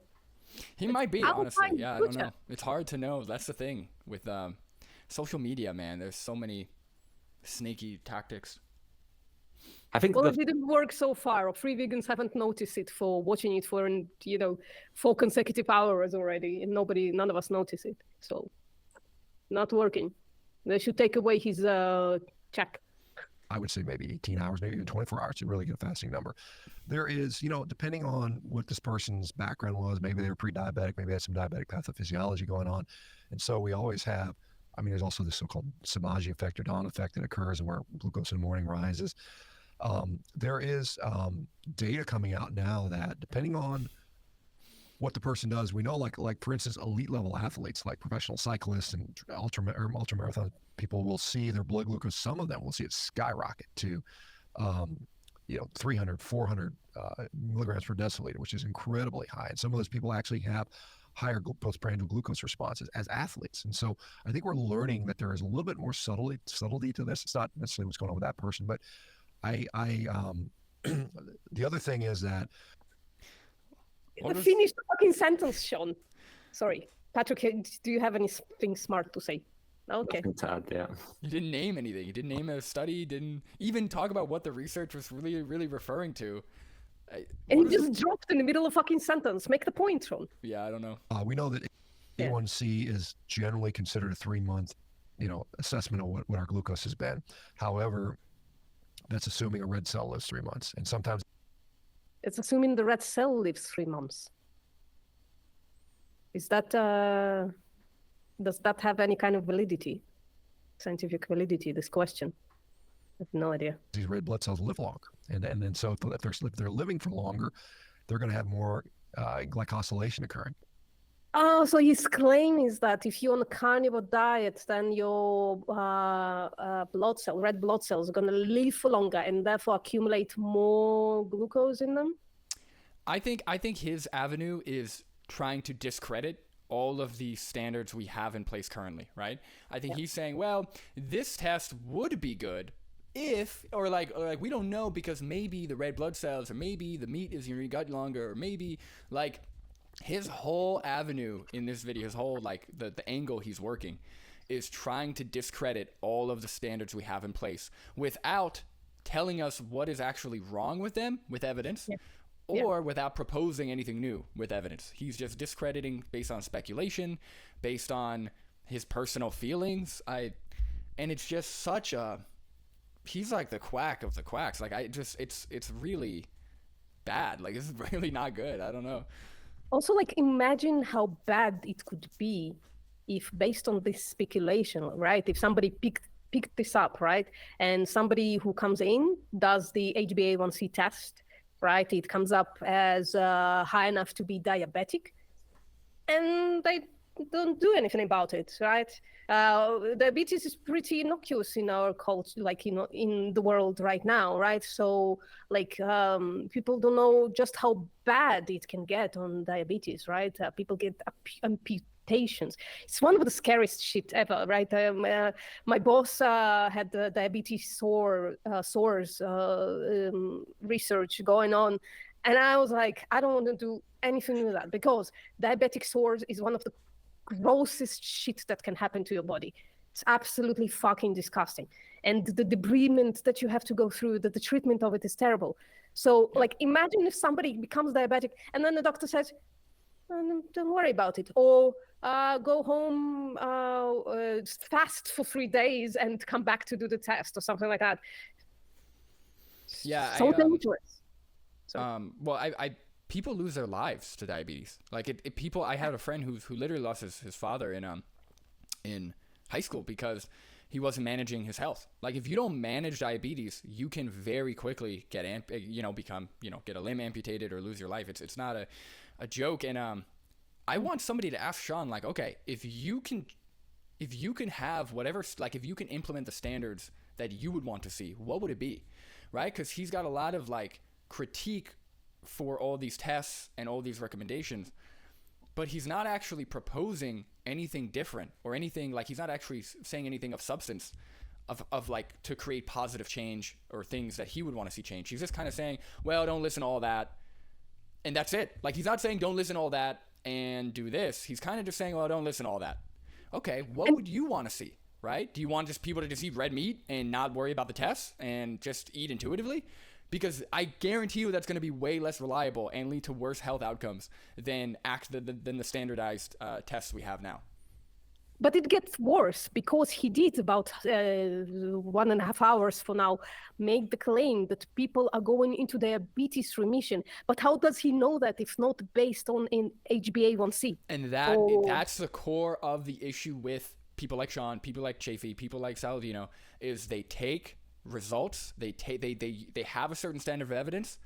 He might be, Alpine honestly. Yeah, I don't Butcher. know. It's hard to know. That's the thing with social media, man. There's so many sneaky tactics. I think it didn't work so far. Free vegans haven't noticed it for watching it for 4 consecutive hours already, and none of us notice it. So, not working. They should take away his check. I would say maybe 18 hours, maybe even 24 hours to really get a fasting number. There is, depending on what this person's background was, maybe they were pre-diabetic, maybe they had some diabetic pathophysiology going on. And so we always have, there's also the so-called Samaji effect or dawn effect that occurs where glucose in the morning rises. There is data coming out now that depending on what the person does, we know like for instance, elite level athletes like professional cyclists and ultra marathon people will see their blood glucose. Some of them will see it skyrocket to 300, 400 milligrams per deciliter, which is incredibly high. And some of those people actually have higher postprandial glucose responses as athletes. And so I think we're learning that there is a little bit more subtlety to this. It's not necessarily what's going on with that person, but the other thing is that finish the fucking sentence, Sean. Sorry, Patrick. Do you have anything smart to say? Okay. Nothing to add, yeah. You didn't name anything. You didn't name a study. You didn't even talk about what the research was really, really referring to. And you just dropped in the middle of a fucking sentence. Make the point, Sean. Yeah, I don't know. We know that A1C is generally considered a 3-month, assessment of what our glucose has been. However, that's assuming a red cell lives 3 months, and sometimes it's assuming the red cell lives 3 months. Is that does that have any kind of validity, scientific validity? This question, I have no idea. These red blood cells live longer, and then so if they're living for longer, they're going to have more glycosylation occurring. Oh, so his claim is that if you're on a carnivore diet, then your red blood cells are going to live for longer and therefore accumulate more glucose in them? I think his avenue is trying to discredit all of the standards we have in place currently, right? I think he's saying, well, this test would be good if, or like we don't know because maybe the red blood cells, or maybe the meat is in your gut longer, or maybe like his whole avenue in this video, his whole like the angle he's working is trying to discredit all of the standards we have in place without telling us what is actually wrong with them with evidence. Or without proposing anything new with evidence. He's just discrediting based on speculation, based on his personal feelings. And it's just such a, he's like the quack of the quacks. Like it's really bad. Like it's really not good. I don't know. Also, like imagine how bad it could be if based on this speculation, right? If somebody picked this up, right? And somebody who comes in does the HbA1c test, right? It comes up as high enough to be diabetic, and they don't do anything about it, right? Diabetes is pretty innocuous in our culture, like, you know, in the world right now, right? So, like, people don't know just how bad it can get on diabetes, right? People get amputations. It's one of the scariest shit ever, right? My boss had diabetes sores research going on, and I was like, I don't want to do anything with that, because diabetic sores is one of the grossest shit that can happen to your body. It's absolutely fucking disgusting, and the debridement that you have to go through, the treatment of it is terrible. So, like, imagine if somebody becomes diabetic and then the doctor says, don't worry about it, or go home, fast for 3 days and come back to do the test, or something like that. Yeah, so dangerous. Well, I people lose their lives to diabetes. Like people. I had a friend who literally lost his father in high school because he wasn't managing his health. Like, if you don't manage diabetes, you can very quickly get get a limb amputated or lose your life. It's not a joke. And I want somebody to ask Sean, like, okay, if you can have whatever, like, if you can implement the standards that you would want to see, what would it be, right? Because he's got a lot of like critique for all these tests and all these recommendations, but he's not actually proposing anything different, or anything, like, he's not actually saying anything of substance of like to create positive change or things that he would want to see change. He's just kind of saying, well, don't listen to all that, and that's it. Like, he's not saying don't listen to all that and do this. He's kind of just saying, well, don't listen to all that. Okay, what would you want to see, right? Do you want just people to just eat red meat and not worry about the tests and just eat intuitively? Because I guarantee you that's going to be way less reliable and lead to worse health outcomes than the standardized tests we have now. But it gets worse, because he did about 1.5 hours for now make the claim that people are going into diabetes remission. But how does he know that if not based on an HbA1c? And that's the core of the issue with people like Sean, people like Chafee, people like Saladino, is they take results, they have a certain standard of evidence,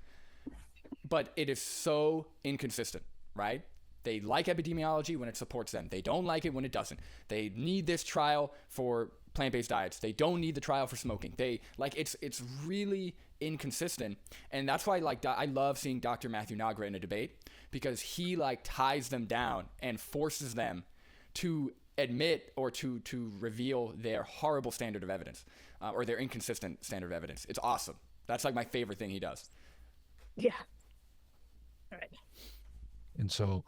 but it is so inconsistent, right? They like epidemiology when it supports them. They don't like it when it doesn't. They need this trial for plant-based diets. They don't need the trial for smoking. They like, it's really inconsistent. And that's why, like, I love seeing Dr. Matthew Nagra in a debate, because he like ties them down and forces them to admit or to reveal their horrible standard of evidence, or their inconsistent standard of evidence. It's awesome. That's like my favorite thing he does. Yeah. All right. And so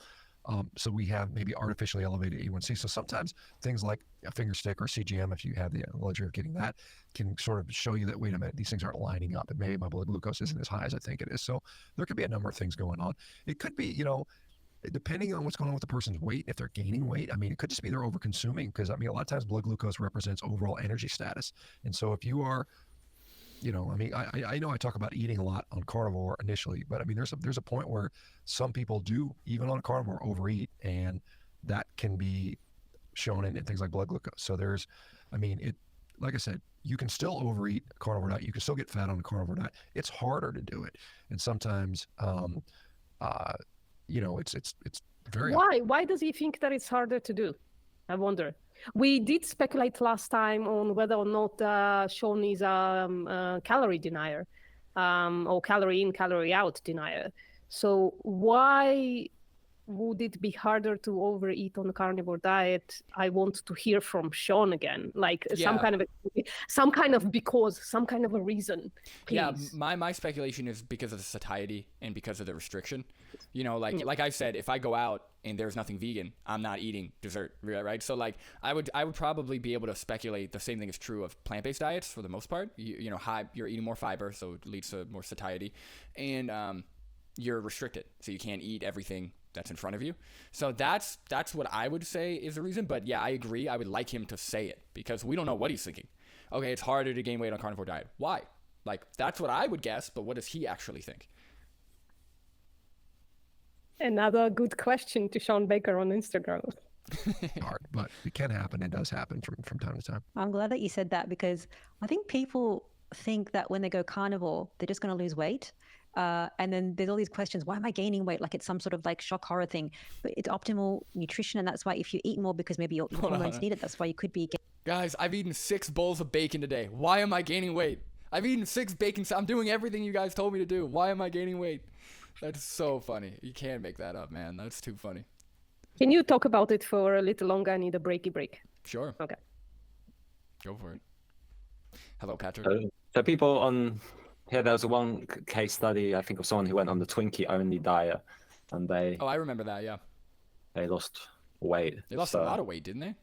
we have maybe artificially elevated A1C. So sometimes things like a finger stick or CGM, if you have the luxury of getting that, can sort of show you that, wait a minute, these things aren't lining up, and maybe my blood glucose isn't as high as I think it is. So there could be a number of things going on. It could be, depending on what's going on with the person's weight, if they're gaining weight, I mean, it could just be they're over-consuming, because, I mean, a lot of times blood glucose represents overall energy status. And so if you are, I know I talk about eating a lot on carnivore initially, but I mean, there's a point where some people do, even on carnivore, overeat, and that can be shown in things like blood glucose. So like I said, you can still overeat a carnivore diet. You can still get fat on a carnivore diet. It's harder to do it. And sometimes, it's very hard. Why does he think that it's harder to do? I wonder. We did speculate last time on whether or not Sean is a calorie denier, or calorie in, calorie out denier. So why would it be harder to overeat on a carnivore diet? I want to hear from Sean again, like some Yeah. kind of because, some kind of a reason, please. Yeah, my speculation is because of the satiety and because of the restriction. You know, like I said, if I go out and there's nothing vegan, I'm not eating dessert, right? So like I would probably be able to speculate the same thing is true of plant-based diets for the most part. You know, you're eating more fiber, so it leads to more satiety, and you're restricted, so you can't eat everything that's in front of you. So that's what I would say is the reason. But yeah, I agree. I would like him to say it because we don't know what he's thinking. Okay, it's harder to gain weight on carnivore diet. Why? Like, that's what I would guess, but what does he actually think? Another good question to Sean Baker on Instagram. Hard, but it can happen. It does happen from time to time. I'm glad that you said that because I think people think that when they go carnivore, they're just going to lose weight. And then there's all these questions, why am I gaining weight? Like it's some sort of like shock horror thing, but it's optimal nutrition. And that's why if you eat more because maybe your hormones need it, that's why you could be. Guys, I've eaten 6 bowls of bacon today. Why am I gaining weight? I've eaten 6 bacon. I'm doing everything you guys told me to do. Why am I gaining weight? That's so funny. You can't make that up, man. That's too funny. Can you talk about it for a little longer? I need a break. Sure. Okay. Go for it. Hello, Patrick. So people on here, there was one case study, I think, of someone who went on the Twinkie only diet, and they I remember that. Yeah. They lost weight. They lost a lot of weight, didn't they?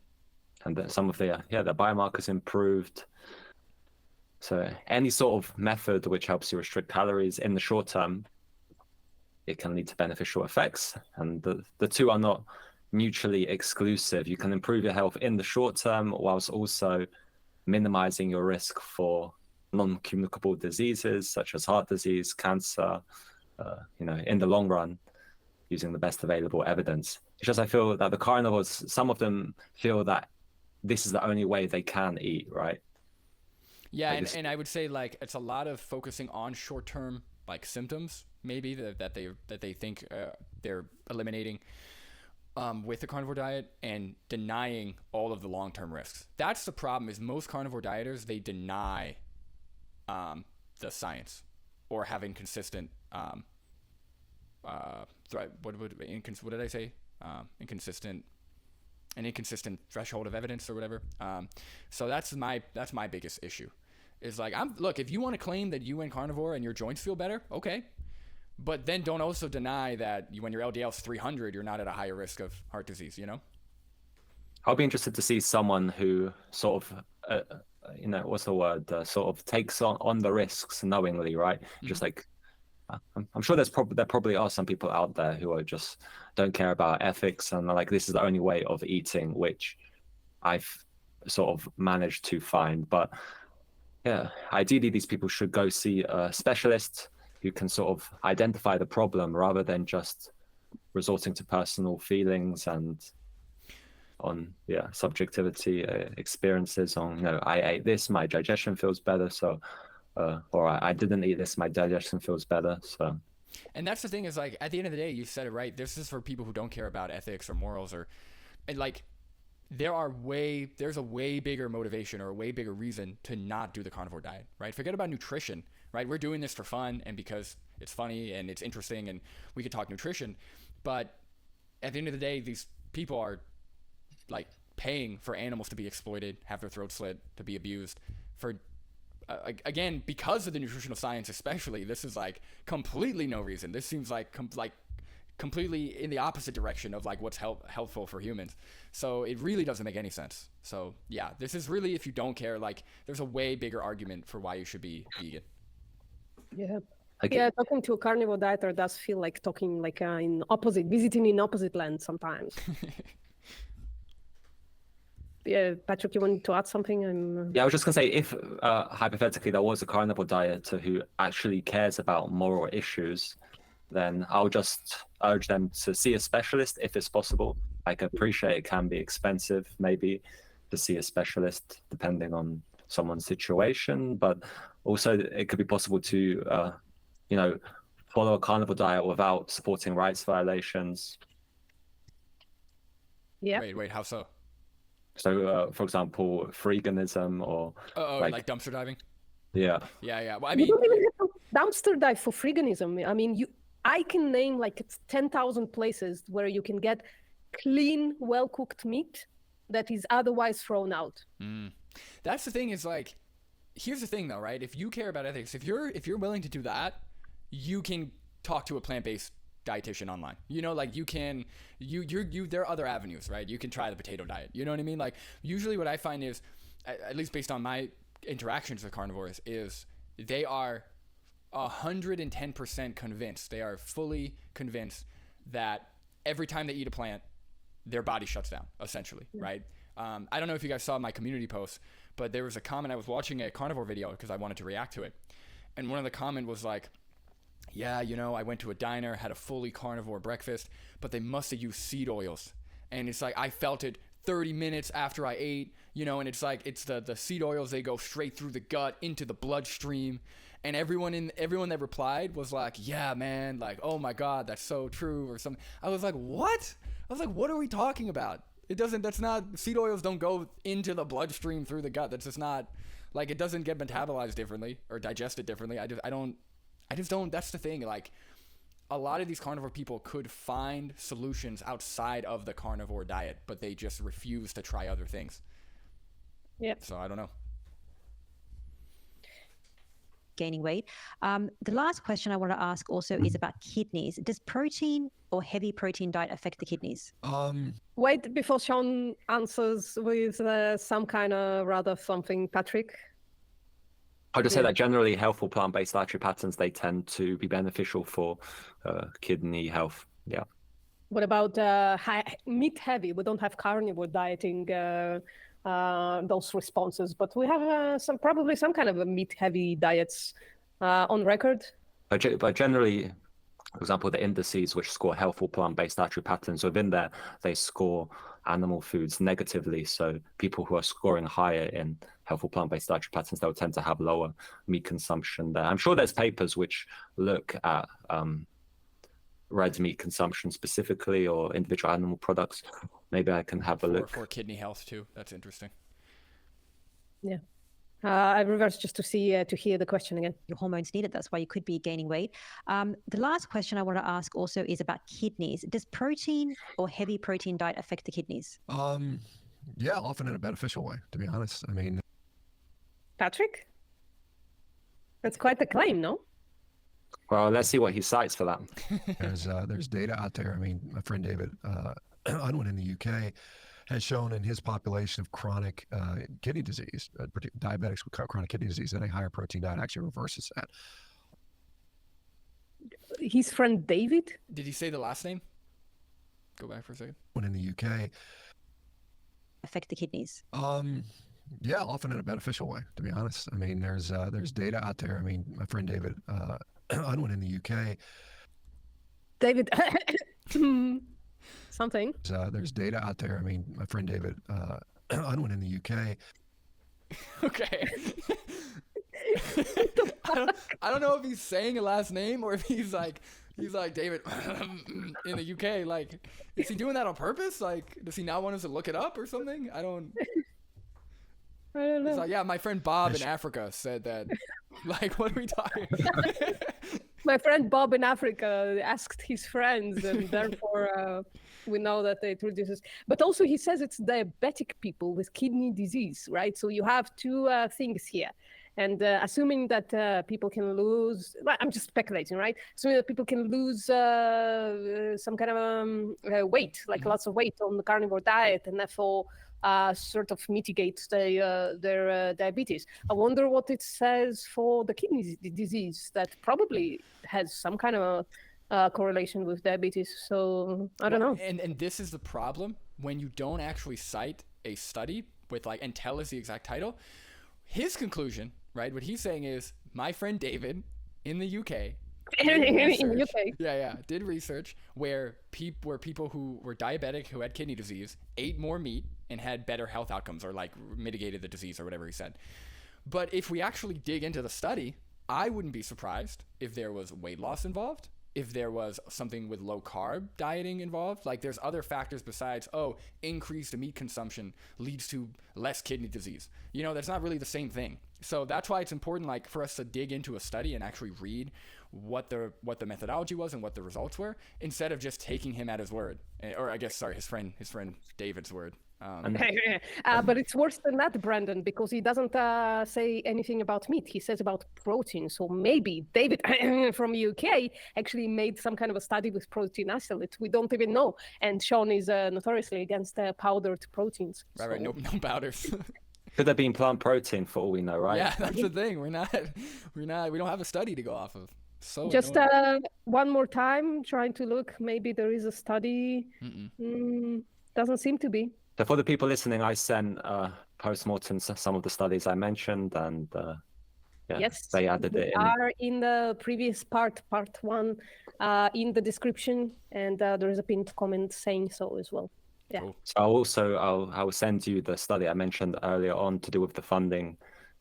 And then some of their biomarkers improved. So any sort of method which helps you restrict calories in the short term, it can lead to beneficial effects. And the two are not mutually exclusive. You can improve your health in the short term whilst also minimizing your risk for non-communicable diseases such as heart disease, cancer, in the long run, using the best available evidence. It's just I feel that the carnivores, some of them feel that this is the only way they can eat, right? Yeah, and I would say like it's a lot of focusing on short-term like symptoms, maybe that they think they're eliminating with the carnivore diet and denying all of the long-term risks. That's the problem. Is most carnivore dieters, they deny the science or having consistent what did I say? An inconsistent threshold of evidence or whatever. So that's my biggest issue. Is like look, if you want to claim that you went carnivore and your joints feel better, okay. But then don't also deny that when your LDL is 300, you're not at a higher risk of heart disease, you know? I'll be interested to see someone who sort of, what's the word? Sort of takes on the risks knowingly, right? Mm-hmm. Just like, I'm sure there probably are some people out there who are just don't care about ethics and are like, this is the only way of eating, which I've sort of managed to find. But yeah, ideally these people should go see a specialist who can sort of identify the problem rather than just resorting to personal feelings and on subjectivity experiences on, I ate this, my digestion feels better, so or I didn't eat this, my digestion feels better. So, and that's the thing is like at the end of the day, you said it right. This is for people who don't care about ethics or morals and like there's a way bigger motivation or a way bigger reason to not do the carnivore diet, right? Forget about nutrition, right? We're doing this for fun and because it's funny and it's interesting and we could talk nutrition, but at the end of the day, these people are like paying for animals to be exploited, have their throats slit, to be abused for again, because of the nutritional science especially. This is like completely no reason. This seems like completely in the opposite direction of like what's helpful for humans. So it really doesn't make any sense. So yeah, this is really, if you don't care, like there's a way bigger argument for why you should be vegan. Yeah. Okay. Yeah, talking to a carnivore dieter does feel like talking like visiting in opposite land sometimes. Yeah, Patrick, you wanted to add something? Yeah, I was just going to say, if hypothetically there was a carnivore dieter who actually cares about moral issues, then I'll just urge them to see a specialist if it's possible. I can appreciate it can be expensive, maybe, to see a specialist depending on someone's situation, but also it could be possible to, follow a carnivore diet without supporting rights violations. Yeah. Wait, how so? So, for example, veganism or like dumpster diving. Yeah. Well, I you mean, don't even have to dumpster dive for veganism. I mean, I can name like it's 10,000 places where you can get clean, well-cooked meat that is otherwise thrown out. That's the thing, is like, here's the thing though, right? If you care about ethics, if you're willing to do that, you can talk to a plant-based dietitian online. You know, like you can, there are other avenues, right? You can try the potato diet. You know what I mean? Like usually what I find is, at least based on my interactions with carnivores, is they are 110% convinced. They are fully convinced that every time they eat a plant, their body shuts down, essentially, right? I don't know if you guys saw my community post, but there was a comment. I was watching a carnivore video because I wanted to react to it. And one of the comment was like, yeah, you know, I went to a diner, had a fully carnivore breakfast, but they must have used seed oils. And it's like, I felt it 30 minutes after I ate, you know, and it's like, it's the seed oils, they go straight through the gut into the bloodstream. And everyone that replied was like, yeah, man, like, oh my God, that's so true, or something. I was like, what? I was like, what are we talking about? Seed oils don't go into the bloodstream through the gut. That's just not, like, it doesn't get metabolized differently or digested differently. I just don't, that's the thing. Like, a lot of these carnivore people could find solutions outside of the carnivore diet, but they just refuse to try other things. Yeah. So I don't know. Gaining weight. The last question I want to ask also is about kidneys. Does protein or heavy protein diet affect the kidneys? Wait, before Sean answers with some kind of rather something, Patrick. I'll just say that generally healthful plant-based dietary patterns, they tend to be beneficial for kidney health. Yeah. What about meat heavy? We don't have carnivore dieting those responses, but we have probably some kind of a meat heavy diets on record. But generally, for example, the indices which score healthful plant-based dietary patterns, within there, they score animal foods negatively. So people who are scoring higher in healthful plant-based dietary patterns, they'll tend to have lower meat consumption there. I'm sure there's papers which look at red meat consumption specifically, or individual animal products. Maybe I can have a look. For kidney health too. That's interesting. Yeah. I reversed just to hear the question again. Your hormones needed. That's why you could be gaining weight. The last question I want to ask also is about kidneys. Does protein or heavy protein diet affect the kidneys? Yeah, often in a beneficial way, to be honest. I mean, Patrick? That's quite the claim, no? Well, let's see what he cites for that. There's data out there. I mean, my friend David Unwin in the UK has shown in his population of chronic kidney disease, diabetics with chronic kidney disease, that a higher protein diet actually reverses that. His friend David? Did he say the last name? Go back for a second. When in the UK. Affect the kidneys? Yeah, often in a beneficial way, to be honest. I mean, there's data out there. I mean, my friend David Unwin in the UK. David, something. There's data out there. I mean, my friend David Unwin in the UK. Okay. I don't know if he's saying a last name or if he's like David in the UK. Like, is he doing that on purpose? Like, does he not want us to look it up or something? I don't know. It's like, yeah, my friend Bob in Africa said that. Like, what are we talking about? My friend Bob in Africa asked his friends, and therefore we know that it reduces. But also he says it's diabetic people with kidney disease, right? So you have two things here. And assuming that people can lose, well, I'm just speculating, right? So that people can lose some kind of weight, like lots of weight on the carnivore diet, and therefore sort of mitigate their diabetes. I wonder what it says for the kidney disease that probably has some kind of correlation with diabetes. So I don't know. And this is the problem when you don't actually cite a study with and tell us the exact title. His conclusion, right? What he's saying is, my friend David in the UK. Did research where people who were diabetic, who had kidney disease, ate more meat and had better health outcomes, or like mitigated the disease or whatever he said. But if we actually dig into the study, I wouldn't be surprised if there was weight loss involved, if there was something with low carb dieting involved. Like, there's other factors besides, increased meat consumption leads to less kidney disease. You know, that's not really the same thing. So that's why it's important, like, for us to dig into a study and actually read what the methodology was and what the results were, instead of just taking him at his word, or I guess, sorry, his friend David's word. But it's worse than that, Brandon, because he doesn't say anything about meat. He says about protein. So maybe David from UK actually made some kind of a study with protein isolate. We don't even know. And Sean is notoriously against powdered proteins. Right, no powders. Could have been plant protein for all we know, right? Yeah, that's the thing. We don't have a study to go off of. So just one more time, trying to look. Maybe there is a study. Doesn't seem to be. So for the people listening, I sent post-mortems some of the studies I mentioned, and yes, they added it in. Are in the previous part 1, in the description, and there is a pinned comment saying so as well. Yeah. Cool. So I'll send you the study I mentioned earlier on to do with the funding.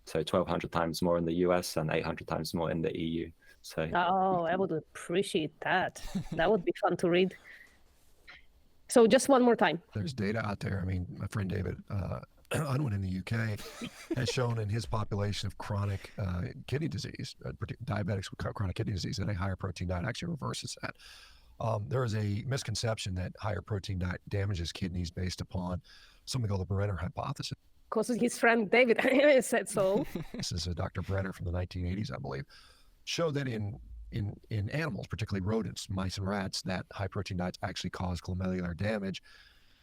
So 1,200 times more in the US and 800 times more in the EU. So. Oh, I would appreciate that. That would be fun to read. So just one more time. There's data out there. I mean, my friend David Unwin in the UK has shown in his population of chronic kidney disease, diabetics with chronic kidney disease, that a higher protein diet actually reverses that. There is a misconception that higher protein diet damages kidneys based upon something called the Brenner hypothesis. Because his friend David said so. This is Dr. Brenner from the 1980s, I believe, showed that in animals, particularly rodents, mice and rats, that high protein diets actually cause glomerular damage,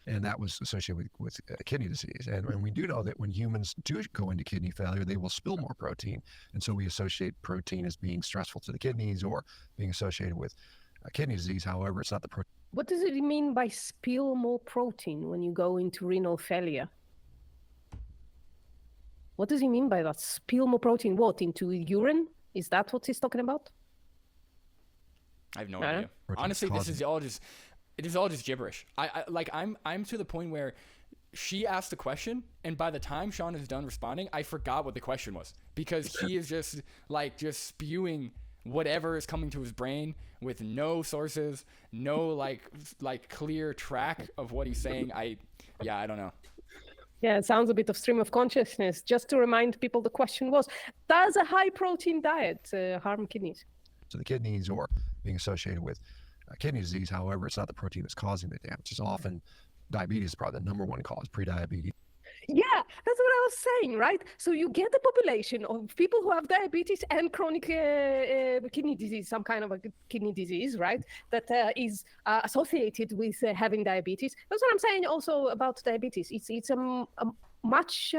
and that was associated with kidney disease. And we do know that when humans do go into kidney failure, they will spill more protein, and so we associate protein as being stressful to the kidneys or being associated with kidney disease. However, it's not the protein. What does it mean by spill more protein when you go into renal failure? What does he mean by that? Spill more protein? What, into urine? Is that what he's talking about? I have no idea. Honestly, it is all just gibberish. I'm to the point where she asked the question, and by the time Sean is done responding, I forgot what the question was, because he is just spewing whatever is coming to his brain with no sources, no like clear track of what he's saying. I don't know. Yeah, it sounds a bit of stream of consciousness. Just to remind people, the question was, does a high protein diet harm kidneys? So the kidneys or being associated with kidney disease. However, it's not the protein that's causing the damage. It's often diabetes is probably the number one cause, prediabetes. Yeah, that's what I was saying, right? So you get the population of people who have diabetes and chronic kidney disease, some kind of a kidney disease, right? That is associated with having diabetes. That's what I'm saying also about diabetes. It's a much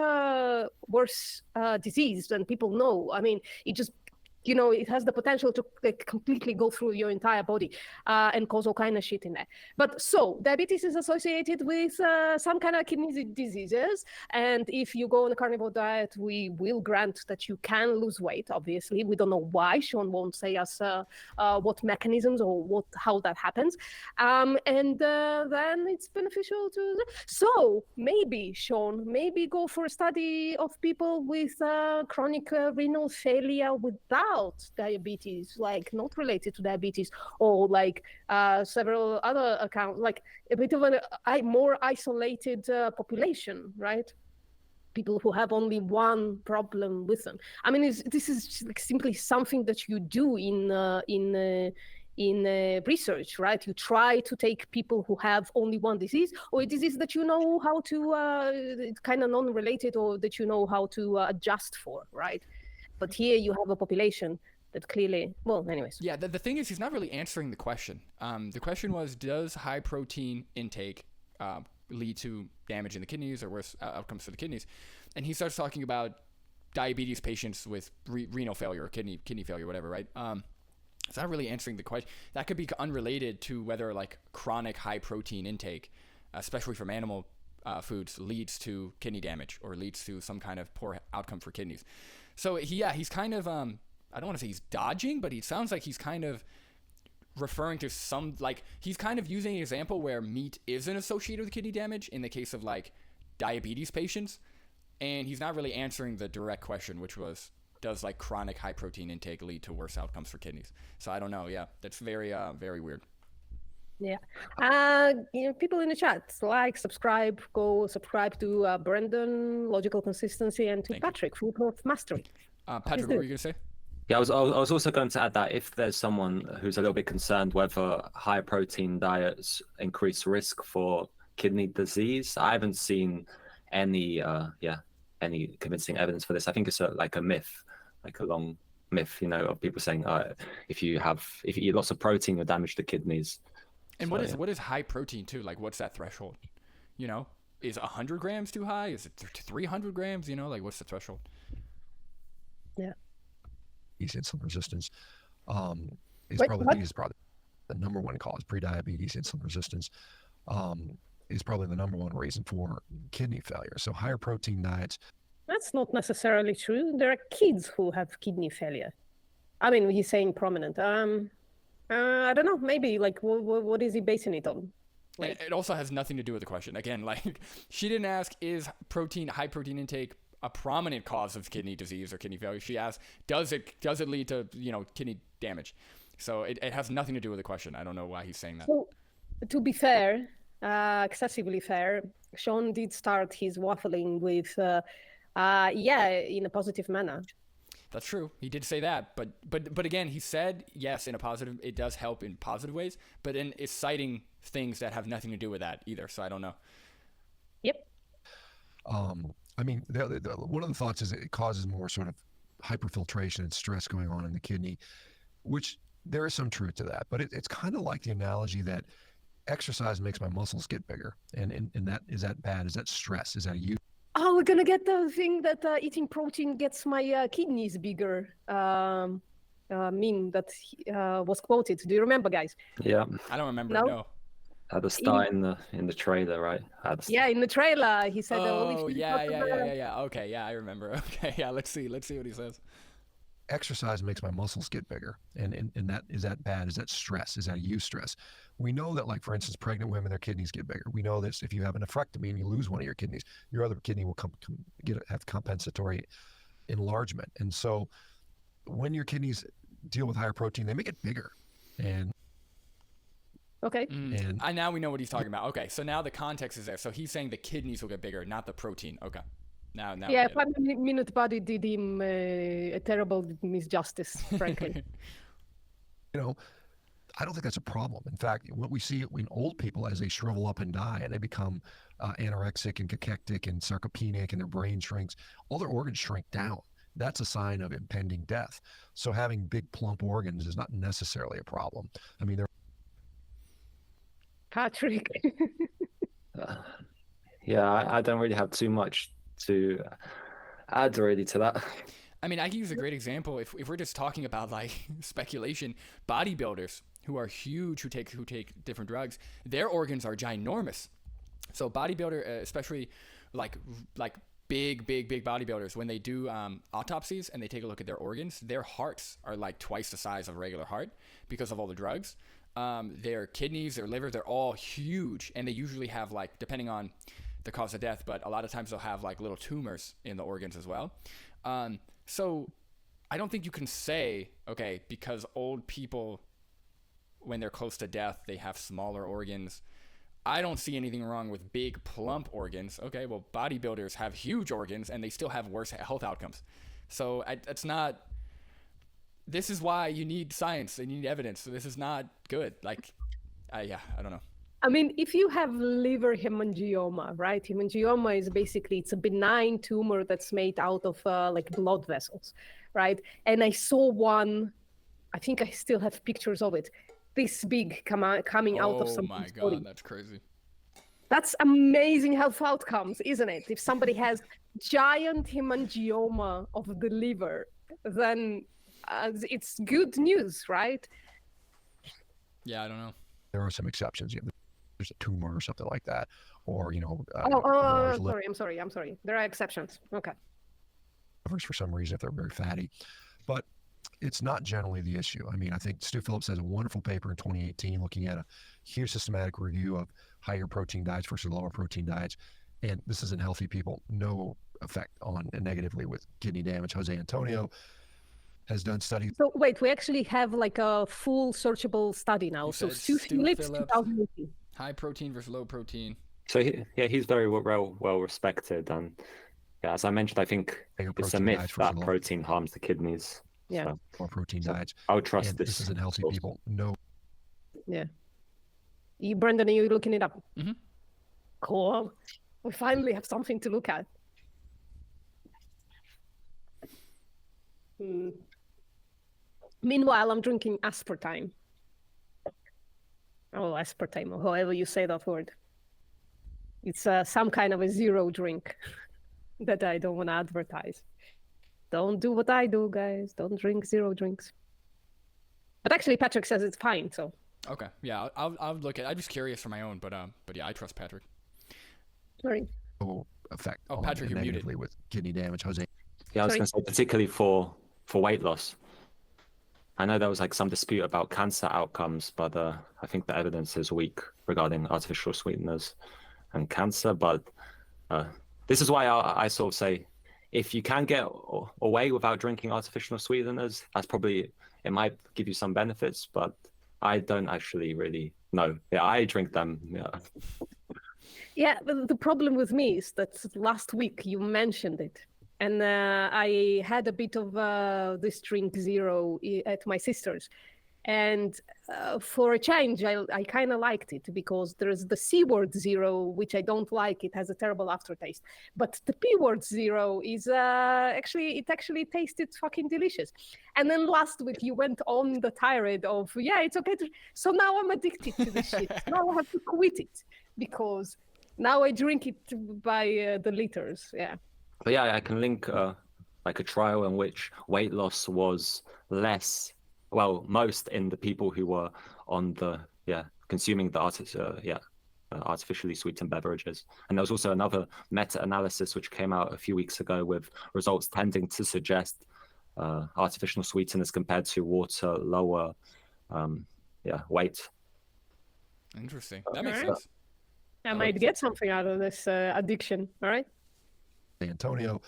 worse disease than people know. I mean, it just it has the potential to completely go through your entire body and cause all kind of shit in there. But so diabetes is associated with some kind of kidney diseases. And if you go on a carnivore diet, we will grant that you can lose weight. Obviously, we don't know why. Sean won't say us what mechanisms or how that happens. And then it's beneficial to. So maybe, Sean, go for a study of people with chronic renal failure without diabetes, like not related to diabetes, or like several other accounts, like a bit of a more isolated population, right? People who have only one problem with them. I mean, this is like simply something that you do in research, right? You try to take people who have only one disease, or a disease that you know how to kind of non-related, or that you know how to adjust for, right? But here you have a population that clearly, well, anyways. Yeah, the thing is, he's not really answering the question. The question was, does high protein intake lead to damage in the kidneys or worse outcomes for the kidneys? And he starts talking about diabetes patients with renal failure or kidney failure, whatever, right? It's not really answering the question. That could be unrelated to whether like chronic high protein intake, especially from animal foods, leads to kidney damage or leads to some kind of poor outcome for kidneys. So he's kind of, I don't want to say he's dodging, but he sounds like he's kind of referring to he's kind of using an example where meat isn't associated with kidney damage in the case of like diabetes patients. And he's not really answering the direct question, which was, does like chronic high protein intake lead to worse outcomes for kidneys? So I don't know. Yeah, that's very, very weird. Yeah. People in the chat, subscribe, go subscribe to Brendan, Logical Consistency, and to Patrick, Food of Mastery. Patrick, what were you going to say? Yeah, I was also going to add that if there's someone who's a little bit concerned whether high protein diets increase risk for kidney disease, I haven't seen any any convincing evidence for this. I think it's like a myth, like a long myth, of people saying if you eat lots of protein, you'll damage the kidneys. And So, what is high protein too? Like, what's that threshold? Is 100 grams too high? Is it 300 grams? Like, what's the threshold? Yeah. Insulin resistance is Wait, probably what? is probably the number one cause. Prediabetes, insulin resistance is probably the number one reason for kidney failure. So higher protein diets. That's not necessarily true. There are kids who have kidney failure. I mean, he's saying prominent. I don't know. Maybe like what is he basing it on? And Like, it also has nothing to do with the question. Again, like, she didn't ask, is high protein intake a prominent cause of kidney disease or kidney failure? She asked, does it lead to kidney damage? So it has nothing to do with the question. I don't know why he's saying that. so, to be fair, excessively fair, Sean did start his waffling with, in a positive manner. That's true. He did say that, but again, he said yes in a positive. It does help in positive ways, but then it's citing things that have nothing to do with that either. So I don't know. Yep. I mean, one of the thoughts is it causes more sort of hyperfiltration and stress going on in the kidney, which there is some truth to that. But it's kind of like the analogy that exercise makes my muscles get bigger, and that is that bad? Is that stress? Is that you? Oh, we're gonna get the thing that eating protein gets my kidneys bigger. Meme that was quoted. Do you remember, guys? yeah, I don't remember. No? No. at the start in the trailer, right? Yeah, in the trailer, he said, "Well, if Oh, you yeah, got yeah, the- yeah, yeah, yeah. Okay, yeah, I remember. Okay, yeah. Let's see what he says. Exercise makes my muscles get bigger, and that is that bad? Is that stress? Is that eustress? We know that, like, for instance, pregnant women, their kidneys get bigger. We know this if you have a nephrectomy and you lose one of your kidneys, your other kidney will have compensatory enlargement. And so when your kidneys deal with higher protein, they make it bigger. And Okay. and Now we know what he's talking about. Okay, so now the context is there. So he's saying the kidneys will get bigger, not the protein. Okay. Now. Yeah, we get it. 5 minute body did him a terrible misjustice, frankly. I don't think that's a problem. In fact, what we see in old people as they shrivel up and die and they become anorexic and cachectic and sarcopenic and their brain shrinks, all their organs shrink down. That's a sign of impending death. So having big plump organs is not necessarily a problem. I mean, Patrick. Yeah, I don't really have too much to add really to that. I mean, I can use a great example. If we're just talking about like speculation, bodybuilders who are huge, who take different drugs, their organs are ginormous. So bodybuilder, especially like big bodybuilders, when they do autopsies and they take a look at their organs, their hearts are like twice the size of a regular heart because of all the drugs. Their kidneys, their liver, they're all huge, and they usually have, like, depending on the cause of death, but a lot of times they'll have like little tumors in the organs as well. So I don't think you can say, okay, because old people, when they're close to death, they have smaller organs. I don't see anything wrong with big, plump organs. Okay, well, bodybuilders have huge organs and they still have worse health outcomes. So it's not. This is why you need science and you need evidence. So this is not good. Like, I don't know. I mean, if you have liver hemangioma, right? Hemangioma is basically, it's a benign tumor that's made out of like blood vessels, right? And I saw one, I think I still have pictures of it, this big coming out of Oh some my body. God, that's crazy. That's amazing health outcomes, isn't it? If somebody has giant hemangioma of the liver, then it's good news, right? Yeah, I don't know. there are some exceptions. There's a tumor or something like that, or I'm sorry. There are exceptions. Okay. livers for some reason if they're very fatty, but it's not generally the issue. I mean, I think Stu Phillips has a wonderful paper in 2018 looking at a huge systematic review of higher protein diets versus lower protein diets, and this is in healthy people, no effect on negatively with kidney damage. Jose Antonio has done studies. So wait, we actually have like a full searchable study now. You So said Stu Stu Phillips, Phillips. 2018. High protein versus low protein. So he's very well respected, and yeah, as I mentioned, I think Higher it's a protein myth diets versus that low. protein harms the kidneys. Yeah. So More protein diets. I would trust And this. this isn't healthy source. people. No. Yeah. Brendan, are you looking it up? Mm-hmm. Cool. We finally have something to look at. Meanwhile, I'm drinking aspartame. Oh, aspartame, or however you say that word. It's some kind of a zero drink that I don't want to advertise. Don't do what I do, guys. Don't drink zero drinks. But actually, Patrick says it's fine, so. Okay. Yeah, I'll look at. I'm just curious for my own, but yeah, I trust Patrick. Sorry. Effect Oh, on Patrick, you're muted. negatively with kidney damage. Jose. Yeah, I was Sorry? going to say particularly for weight loss. I know there was like some dispute about cancer outcomes, but I think the evidence is weak regarding artificial sweeteners and cancer. But this is why I sort of say, if you can get away without drinking artificial sweeteners, it might give you some benefits, but I don't actually really know. Yeah, I drink them. Yeah. Yeah, but the problem with me is that last week you mentioned it. And I had a bit of this drink zero at my sister's. And for a change, I kind of liked it because there's the C word zero, which I don't like. It has a terrible aftertaste. But the P word zero is actually tasted fucking delicious. And then last week you went on the tirade of, yeah, it's okay. So now I'm addicted to this shit. Now I have to quit it because now I drink it by the liters. Yeah. But yeah, I can link like a trial in which weight loss was less, most in the people who were on the consuming the artificially sweetened beverages. And there was also another meta-analysis which came out a few weeks ago with results tending to suggest artificial sweeteners compared to water lower weight. Interesting. That makes Alright. sense. I might get something out of this addiction. All right. Antonio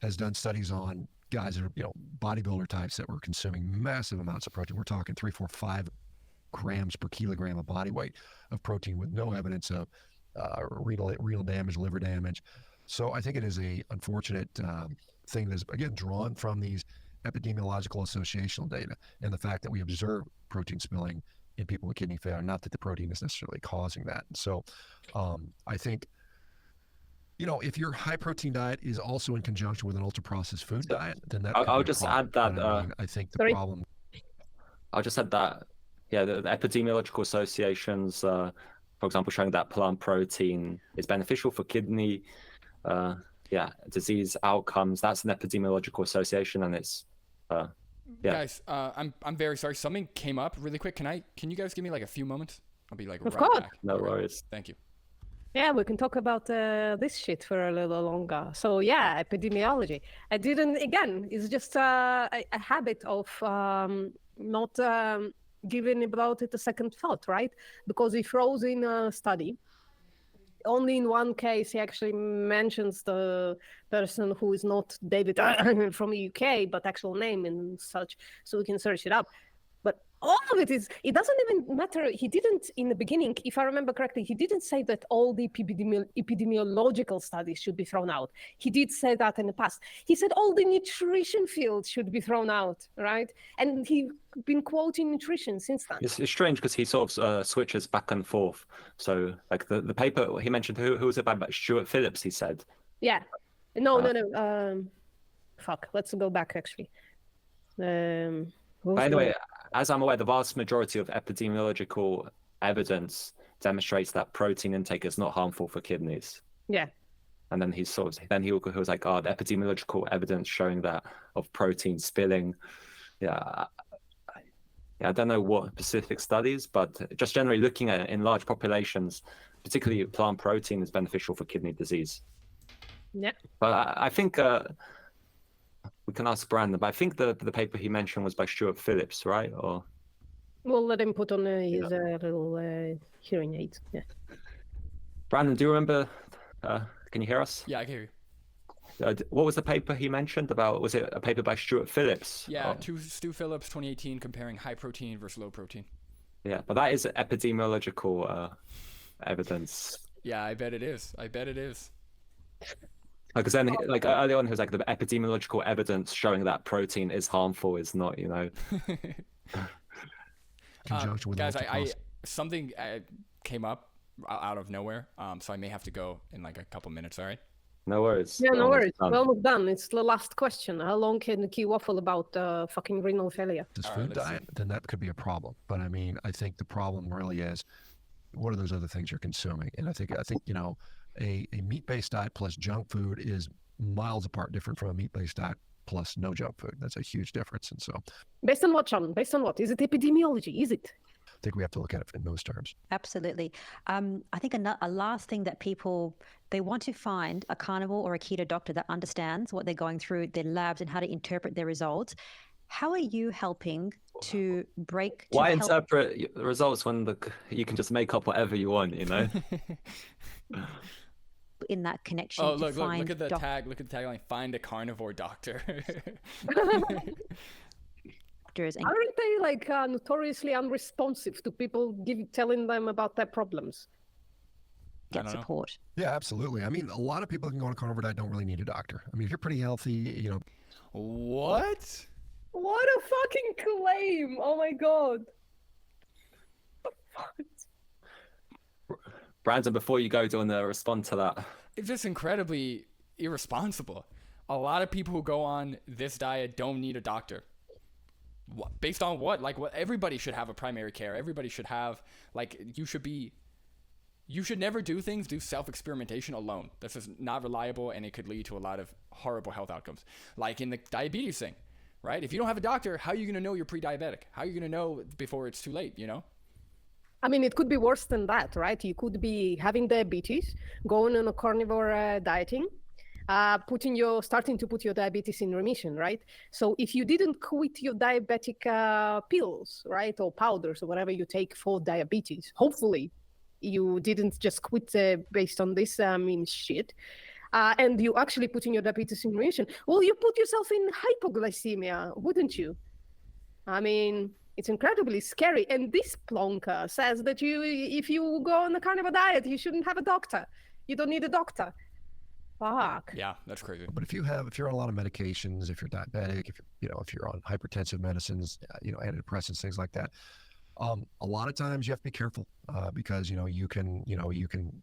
has done studies on guys that are, bodybuilder types that were consuming massive amounts of protein. We're talking 3, 4, 5 grams per kilogram of body weight of protein with no evidence of renal damage, liver damage. So I think it is a unfortunate thing that's, again, drawn from these epidemiological associational data and the fact that we observe protein spilling in people with kidney failure, not that the protein is necessarily causing that. So I think, if your high protein diet is also in conjunction with an ultra processed food diet, then that I'll just add that. But I think the Sorry? problem. I'll just add that, the epidemiological associations, for example, showing that plant protein is beneficial for kidney disease outcomes. That's an epidemiological association, and it's Guys, I'm very sorry. Something came up really quick. Can you guys give me like a few moments? I'll be like Of right course. back. no worries. Thank you. Yeah, we can talk about this shit for a little longer. So yeah, epidemiology. It's just a habit of not giving about it a second thought, right? Because he throws in a study. Only in one case, he actually mentions the person who is not David from the UK, but actual name and such, so we can search it up. But all of it doesn't even matter. He didn't, in the beginning, if I remember correctly, he didn't say that all the epidemiological studies should be thrown out. He did say that in the past. He said all the nutrition fields should be thrown out, right? And he's been quoting nutrition since then. It's strange because he sort of switches back and forth. So like the paper he mentioned, who was it by Stuart Phillips, he said. Yeah. No. Fuck. Let's go back, actually. But anyway, as I'm aware, the vast majority of epidemiological evidence demonstrates that protein intake is not harmful for kidneys. Yeah. And then he was like, the epidemiological evidence showing that of protein spilling. Yeah, I don't know what specific studies, but just generally looking at it in large populations, particularly plant protein is beneficial for kidney disease. Yeah. But I think we can ask Brandon, but I think the paper he mentioned was by Stuart Phillips, right? Or We'll let him put on his little hearing aids. Yeah. Brandon, do you remember? Can you hear us? Yeah, I can hear you. What was the paper he mentioned about? Was it a paper by Stuart Phillips? Yeah, Stu Phillips, 2018, comparing high protein versus low protein. Yeah, but that is epidemiological evidence. Yeah, I bet it is. Because then, like early on, he was like the epidemiological evidence showing that protein is harmful is not, Conjunction with guys, ultra-processed. something came up out of nowhere, so I may have to go in like a couple minutes. All right. No worries. Yeah, no Almost worries. done. We're almost done. It's the last question. How long can you waffle about fucking renal failure? This All right, food let's diet, then that could be a problem. But I mean, I think the problem really is, what are those other things you're consuming? And I think a meat-based diet plus junk food is miles apart different from a meat-based diet plus no junk food. That's a huge difference. And so I Based on what, Sean? Based on what? Is it epidemiology? Is it? think we have to look at it in those terms. Absolutely. I think a last thing that people, they want to find a carnivore or a keto doctor that understands what they're going through, their labs, and how to interpret their results. How are you helping to break? Why interpret the results when you can just make up whatever you want, in that connection? Oh, to look find at the tag. Look at the tagline. Find a carnivore doctor. doctors and Aren't they like notoriously unresponsive to people telling them about their problems? get don't know. support. Yeah, absolutely. I mean, a lot of people who can go on a carnivore diet don't really need a doctor. I mean, if you're pretty healthy, What? What a fucking claim! Oh my god. Brandon, before you go, do you want to respond to that? It's just incredibly irresponsible. A lot of people who go on this diet don't need a doctor. Based on what? Like, what? Everybody should have a primary care. Everybody should have, like, you should never do self-experimentation alone. This is not reliable, and it could lead to a lot of horrible health outcomes. Like in the diabetes thing, right? If you don't have a doctor, how are you going to know you're pre-diabetic? How are you going to know before it's too late, I mean, it could be worse than that, right? You could be having diabetes, going on a carnivore dieting, starting to put your diabetes in remission, right? So if you didn't quit your diabetic pills, right, or powders or whatever you take for diabetes, hopefully you didn't just quit based on this shit, and you actually putting your diabetes in remission, well, you put yourself in hypoglycemia, wouldn't you? I mean, it's incredibly scary. And this plonker says that if you go on a carnivore diet, you shouldn't have a doctor. You don't need a doctor. Fuck. Yeah, that's crazy. but if you're on a lot of medications, if you're diabetic, if you're on hypertensive medicines, antidepressants, things like that, a lot of times you have to be careful because you can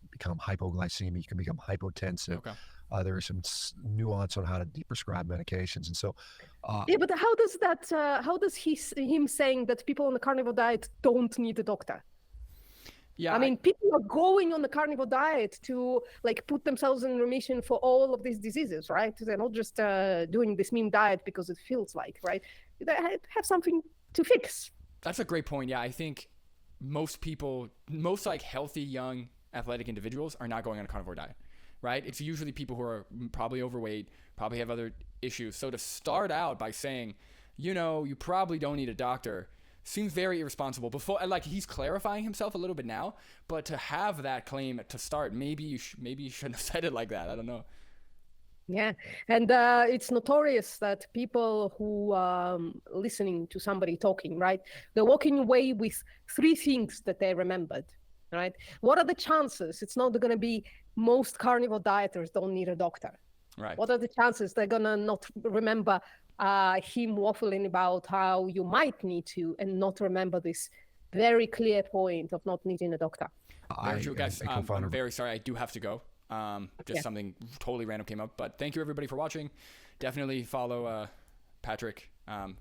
become hypoglycemic, you can become hypotensive. Okay. There is some nuance on how to prescribe medications, and so Yeah, but how does that? How does him saying that people on the carnivore diet don't need a doctor? Yeah, I mean, people are going on the carnivore diet to like put themselves in remission for all of these diseases, right? They're not just doing this meme diet because it feels like, right? They have something to fix. that's a great point. Yeah, I think most like healthy, young, athletic individuals are not going on a carnivore diet, right? It's usually people who are probably overweight, probably have other issues. So to start out by saying, you probably don't need a doctor, seems very irresponsible. Before, like, he's clarifying himself a little bit now, but to have that claim to start, maybe you shouldn't have said it like that. I don't know. Yeah, and it's notorious that people who listening to somebody talking, right? They're walking away with 3 things that they remembered, right? What are the chances? It's not going to be most carnivore dieters don't need a doctor. Right. What are the chances they're going to not remember him waffling about how you might need to and not remember this very clear point of not needing a doctor? Very true, guys. I I'm co-founder- very sorry. I do have to go. Just something totally random came up, but thank you everybody for watching. Definitely follow Patrick.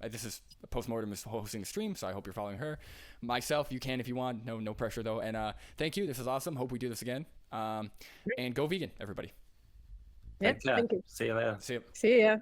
This is Postmortem is hosting the stream, so I hope you're following her. Myself, you can if you want. No pressure though. And thank you. This is awesome. Hope we do this again. And go vegan, everybody. Yeah, Take care. thank you. See you later. See you. See ya.